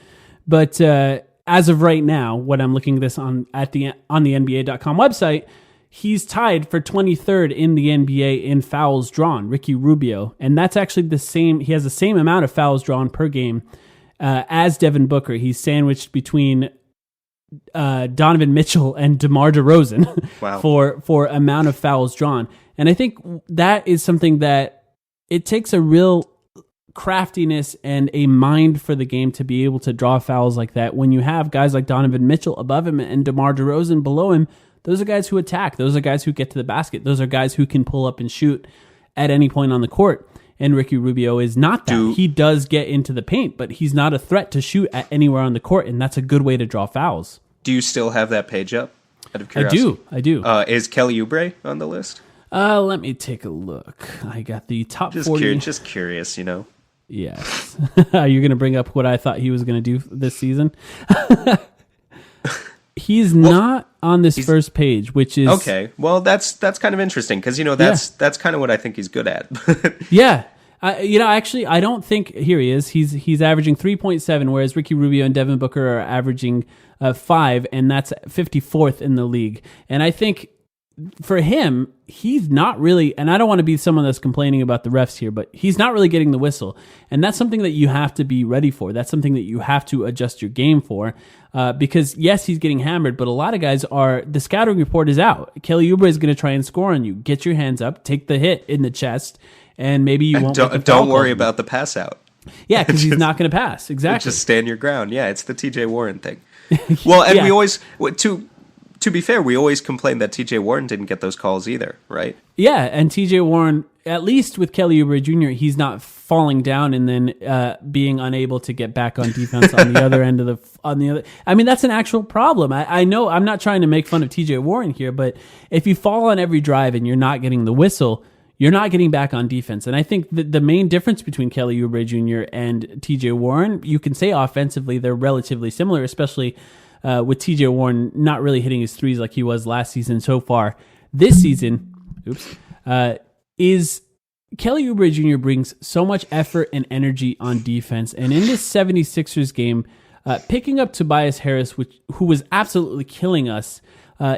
but as of right now, what I'm looking at this on the NBA.com website, he's tied for 23rd in the NBA in fouls drawn, Ricky Rubio, and that's actually the same. He has the same amount of fouls drawn per game as Devin Booker. He's sandwiched between Donovan Mitchell and DeMar DeRozan. Wow. for amount of fouls drawn. And I think that is something that it takes a real craftiness and a mind for the game to be able to draw fouls like that. When you have guys like Donovan Mitchell above him and DeMar DeRozan below him, those are guys who attack. Those are guys who get to the basket. Those are guys who can pull up and shoot at any point on the court. And Ricky Rubio is not that. He does get into the paint, but he's not a threat to shoot at anywhere on the court, and that's a good way to draw fouls. Do you still have that page up? Out of curiosity. I do. Is Kelly Oubre on the list? Let me take a look. I got the top 40. Just curious, Yes. You're going to bring up what I thought he was going to do this season? He's not on this first page, which is okay. Well, that's kind of interesting because that's kind of what I think he's good at. Yeah, actually, I don't think here he is. He's averaging 3.7, whereas Ricky Rubio and Devin Booker are averaging 5, and that's 54th in the league. And I think for him, he's not really, and I don't want to be someone that's complaining about the refs here, but he's not really getting the whistle. And that's something that you have to be ready for. That's something that you have to adjust your game for. Because yes, he's getting hammered, but a lot of guys the scouting report is out. Kelly Oubre is going to try and score on you. Get your hands up, take the hit in the chest, and maybe you won't. Don't worry about the pass out. Yeah, because he's not going to pass. Exactly. Just stand your ground. Yeah, it's the TJ Warren thing. Well, and we always, to be fair, we always complained that TJ Warren didn't get those calls either, right? Yeah, and TJ Warren at least with Kelly Oubre Jr., he's not falling down and then being unable to get back on defense on the other end of the. I mean, that's an actual problem. I know I'm not trying to make fun of TJ Warren here, but if you fall on every drive and you're not getting the whistle, you're not getting back on defense. And I think the main difference between Kelly Oubre Jr. and TJ Warren, you can say offensively they're relatively similar, especially with TJ Warren not really hitting his threes like he was last season so far. This season, is Kelly Oubre Jr. brings so much effort and energy on defense. And in this 76ers game, picking up Tobias Harris, who was absolutely killing us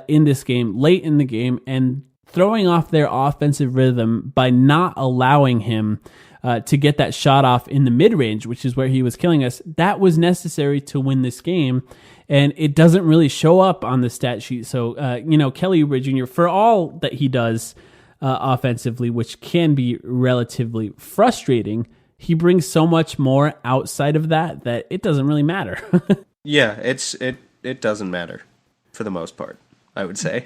in this game, late in the game, and throwing off their offensive rhythm by not allowing him to get that shot off in the mid-range, which is where he was killing us, that was necessary to win this game. And it doesn't really show up on the stat sheet. So, Kelly Oubre Jr., for all that he does offensively, which can be relatively frustrating, he brings so much more outside of that it doesn't really matter. Yeah, it doesn't matter for the most part, I would say.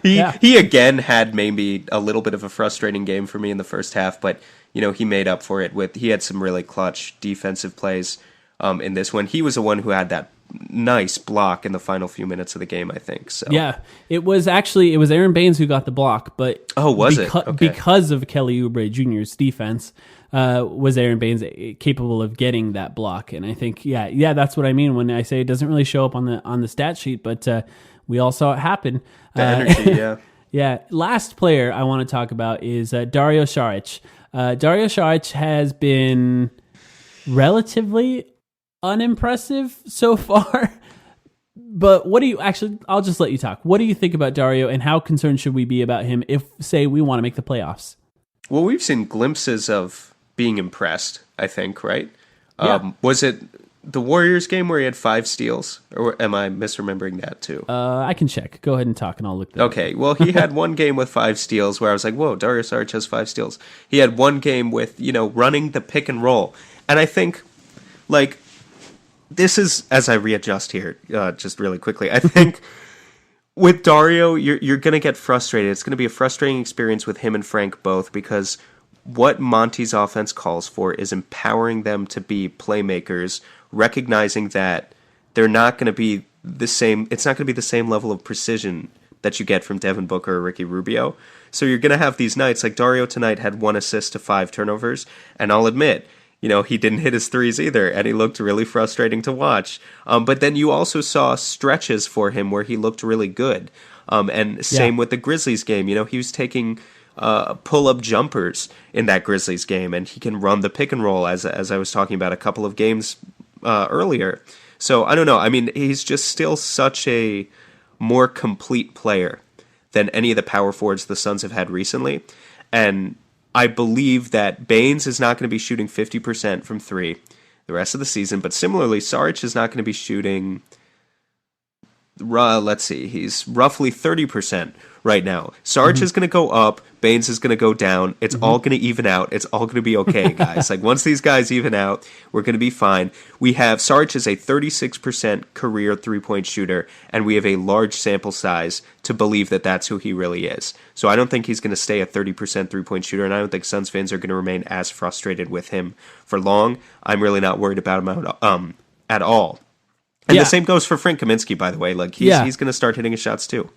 He again had maybe a little bit of a frustrating game for me in the first half, but he made up for it he had some really clutch defensive plays in this one. He was the one who had that nice block in the final few minutes of the game, I think. So yeah, it was Aaron Baines who got the block, but because of Kelly Oubre Jr.'s defense, was Aaron Baines capable of getting that block? And I think that's what I mean when I say it doesn't really show up on the stat sheet, but we all saw it happen. The energy, yeah. Yeah. Last player I want to talk about is Dario Saric. Dario Saric has been relatively unimpressive so far, but I'll just let you talk. What do you think about Dario, and how concerned should we be about him if, say, we want to make the playoffs? Well, we've seen glimpses of being impressed, I think, right? Yeah. Was it the Warriors game where he had 5 steals, or am I misremembering that too? I can check. Go ahead and talk, and I'll look that Okay, well, he had one game with 5 steals where I was like, whoa, Dario Saric has 5 steals. He had one game with, running the pick and roll. And I think, this is, as I readjust here, just really quickly, I think with Dario, you're going to get frustrated. It's going to be a frustrating experience with him and Frank both, because what Monty's offense calls for is empowering them to be playmakers, recognizing that they're not going to be the same. It's not going to be the same level of precision that you get from Devin Booker or Ricky Rubio. So you're going to have these nights, like Dario tonight had 1 assist to 5 turnovers, and I'll admit, he didn't hit his threes either, and he looked really frustrating to watch. But then you also saw stretches for him where he looked really good. And same with the Grizzlies game. He was taking pull-up jumpers in that Grizzlies game, and he can run the pick and roll, as I was talking about a couple of games earlier. So I don't know. I mean, he's just still such a more complete player than any of the power forwards the Suns have had recently. And I believe that Baines is not going to be shooting 50% from 3 the rest of the season, but similarly, Saric is not going to be shooting, he's roughly 30% right now. Saric is going to go up, Baines is going to go down. It's all going to even out. It's all going to be okay, guys. Once these guys even out, we're going to be fine. We have Saric is a 36% career three-point shooter, and we have a large sample size to believe that that's who he really is. So I don't think he's going to stay a 30% three-point shooter, and I don't think Suns fans are going to remain as frustrated with him for long. I'm really not worried about him at all. And the same goes for Frank Kaminsky, by the way. He's going to start hitting his shots too.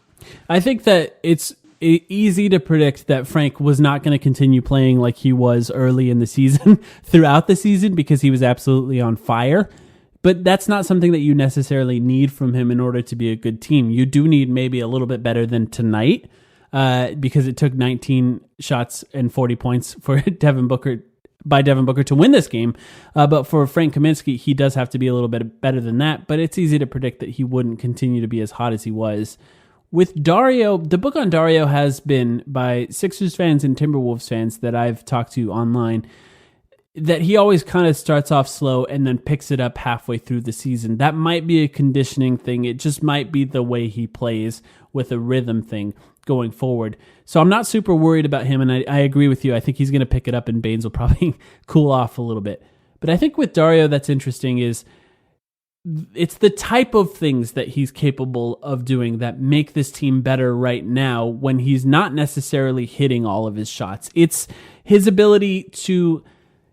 I think that it's easy to predict that Frank was not going to continue playing like he was early in the season throughout the season, because he was absolutely on fire. But that's not something that you necessarily need from him in order to be a good team. You do need maybe a little bit better than tonight, because it took 19 shots and 40 points for Devin Booker to win this game. But for Frank Kaminsky, he does have to be a little bit better than that. But it's easy to predict that he wouldn't continue to be as hot as he was. With Dario, the book on Dario has been, by Sixers fans and Timberwolves fans that I've talked to online, that he always kind of starts off slow and then picks it up halfway through the season. That might be a conditioning thing. It just might be the way he plays with a rhythm thing going forward. So I'm not super worried about him, and I agree with you. I think he's going to pick it up, and Baines will probably cool off a little bit. But I think with Dario, that's interesting is it's the type of things that he's capable of doing that make this team better right now when he's not necessarily hitting all of his shots. It's his ability to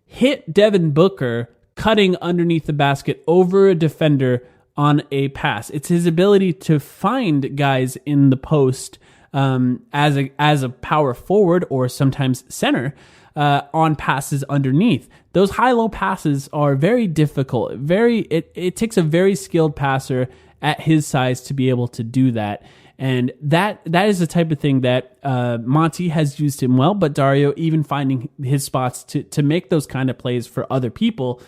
hit Devin Booker cutting underneath the basket over a defender on a pass. It's his ability to find guys in the post as a power forward or sometimes center on passes underneath. Those high-low passes are very difficult. It takes a very skilled passer at his size to be able to do that. And that is the type of thing that Monty has used him well, but Dario even finding his spots to make those kind of plays for other people,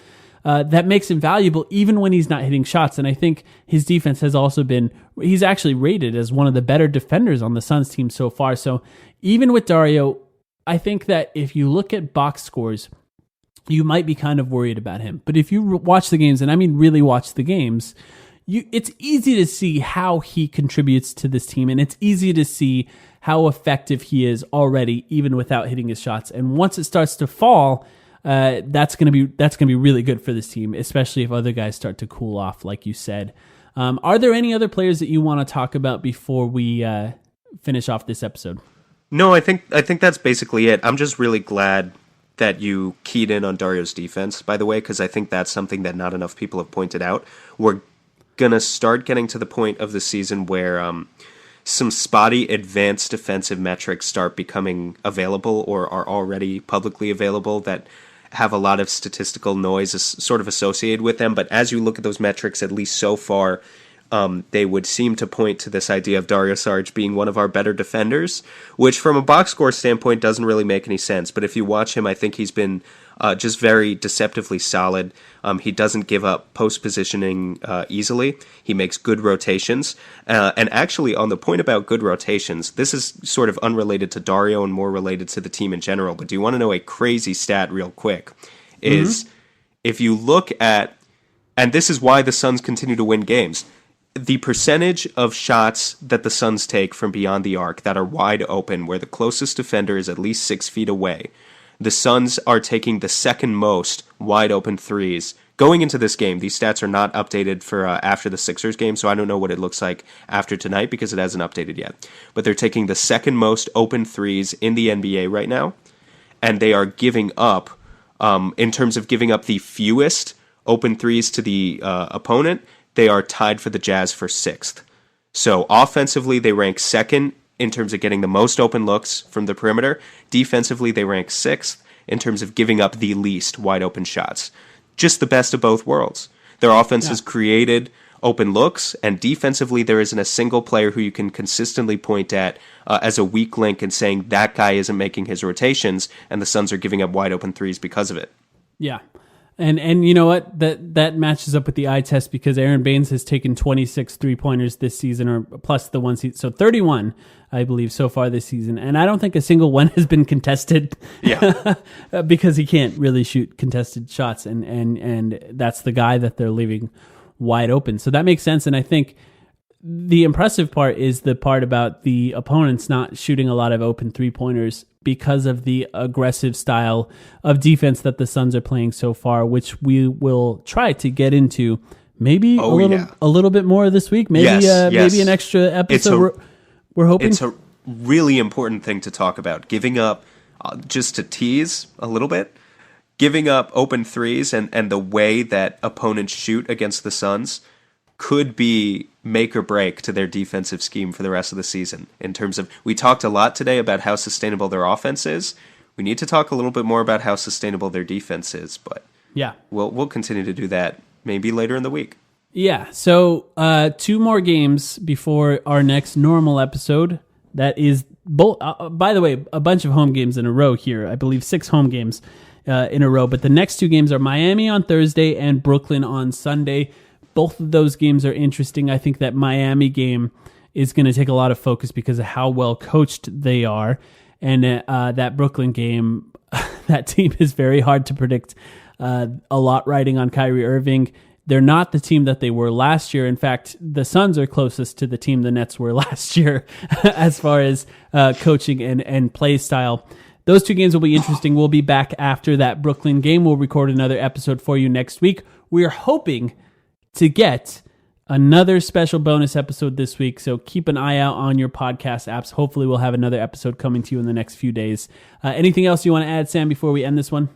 that makes him valuable even when he's not hitting shots. And I think his defense has also been, he's actually rated as one of the better defenders on the Suns team so far. So even with Dario, I think that if you look at box scores, you might be kind of worried about him. But if you watch the games, and I mean really watch the games, it's easy to see how he contributes to this team, and it's easy to see how effective he is already, even without hitting his shots. And once it starts to fall, that's gonna be really good for this team, especially if other guys start to cool off, like you said. Are there any other players that you want to talk about before we finish off this episode? No, I think that's basically it. I'm just really glad that you keyed in on Dario's defense, by the way, because I think that's something that not enough people have pointed out. We're going to start getting to the point of the season where some spotty advanced defensive metrics start becoming available or are already publicly available that have a lot of statistical noise sort of associated with them. But as you look at those metrics, at least so far, they would seem to point to this idea of Dario Saric being one of our better defenders, which from a box score standpoint doesn't really make any sense. But if you watch him, I think he's been just very deceptively solid. He doesn't give up post positioning easily. He makes good rotations. And actually, on the point about good rotations, this is sort of unrelated to Dario and more related to the team in general. But do you want to know a crazy stat real quick? Is if you look at, and this is why the Suns continue to win games, the percentage of shots that the Suns take from beyond the arc that are wide open, where the closest defender is at least 6 feet away, the Suns are taking the second most wide open threes. Going into this game, these stats are not updated for after the Sixers game, so I don't know what it looks like after tonight because it hasn't updated yet. But they're taking the second most open threes in the NBA right now, and they are giving up, in terms of giving up the fewest open threes to the opponent, they are tied for the Jazz for 6th. So offensively, they rank 2nd in terms of getting the most open looks from the perimeter. Defensively, they rank 6th in terms of giving up the least wide open shots. Just the best of both worlds. Their offense has created open looks, and defensively, there isn't a single player who you can consistently point at as a weak link and saying that guy isn't making his rotations, and the Suns are giving up wide open threes because of it. Yeah. And you know what? That matches up with the eye test because Aaron Baines has taken 26 3-pointers this season, or plus the one season, so 31, I believe, so far this season. And I don't think a single one has been contested. Yeah, because he can't really shoot contested shots, and that's the guy that they're leaving wide open. So that makes sense. And I think the impressive part is the part about the opponents not shooting a lot of open 3-pointers because of the aggressive style of defense that the Suns are playing so far, which we will try to get into maybe a little bit more this week. Maybe maybe an extra episode. We're hoping. It's a really important thing to talk about. Giving up, just to tease a little bit, giving up open threes and the way that opponents shoot against the Suns could be make or break to their defensive scheme for the rest of the season. In terms of, we talked a lot today about how sustainable their offense is. We need to talk a little bit more about how sustainable their defense is, but yeah, we'll continue to do that maybe later in the week. Yeah, so 2 more games before our next normal episode. That is, by the way, a bunch of home games in a row here. I believe 6 home games in a row. But the next 2 games are Miami on Thursday and Brooklyn on Sunday. Both of those games are interesting. I think that Miami game is going to take a lot of focus because of how well coached they are. And that Brooklyn game, that team is very hard to predict. A lot riding on Kyrie Irving. They're not the team that they were last year. In fact, the Suns are closest to the team the Nets were last year as far as coaching and play style. Those 2 games will be interesting. We'll be back after that Brooklyn game. We'll record another episode for you next week. We're hoping to get another special bonus episode this week. So keep an eye out on your podcast apps. Hopefully we'll have another episode coming to you in the next few days. Anything else you want to add, Sam, before we end this one?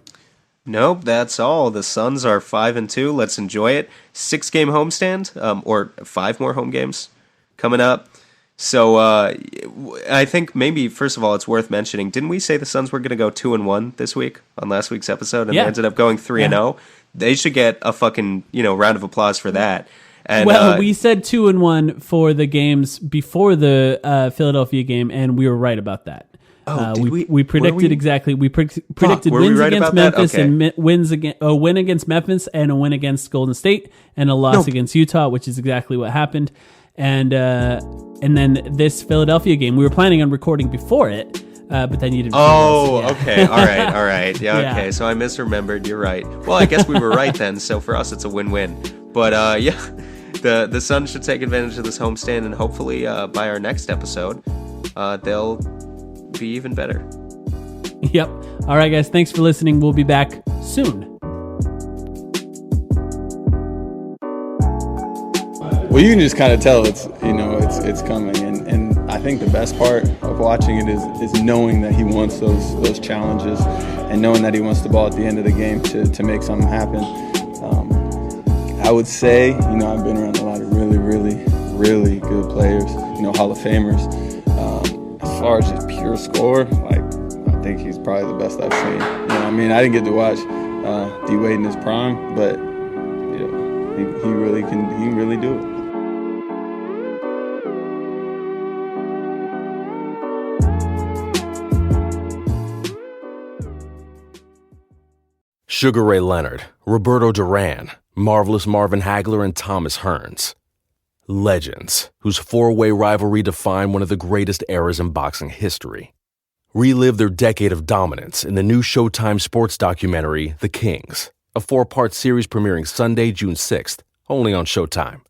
Nope, that's all. The Suns are 5-2. Let's enjoy it. 6-game homestand, or 5 more home games coming up. So I think maybe, first of all, it's worth mentioning. Didn't we say the Suns were going to go 2-1 this week on last week's episode, and they ended up going 3-0? They should get a fucking round of applause for that. And, we said 2-1 for the games before the Philadelphia game, and we were right about that. We predicted exactly. We predicted wins against Memphis and a win against Memphis and a win against Golden State and a loss against Utah, which is exactly what happened. And then this Philadelphia game, we were planning on recording before it, but then you didn't. Okay, all right, yeah, okay. So I misremembered. You're right. Well, I guess we were right then. So for us, it's a win-win. But the Suns should take advantage of this homestand, and hopefully by our next episode, they'll be even better. Yep. All right, guys. Thanks for listening. We'll be back soon. Well, you can just kind of tell it's coming, and I think the best part of watching it is knowing that he wants those challenges, and knowing that he wants the ball at the end of the game to make something happen. I would say, I've been around a lot of really, really, really good players, Hall of Famers. As far as just pure score, I think he's probably the best I've seen. I didn't get to watch D Wade in his prime, but he really can really do it. Sugar Ray Leonard, Roberto Duran, Marvelous Marvin Hagler, and Thomas Hearns. Legends, whose four-way rivalry defined one of the greatest eras in boxing history. Relive their decade of dominance in the new Showtime sports documentary, The Kings, a 4-part series premiering Sunday, June 6th, only on Showtime.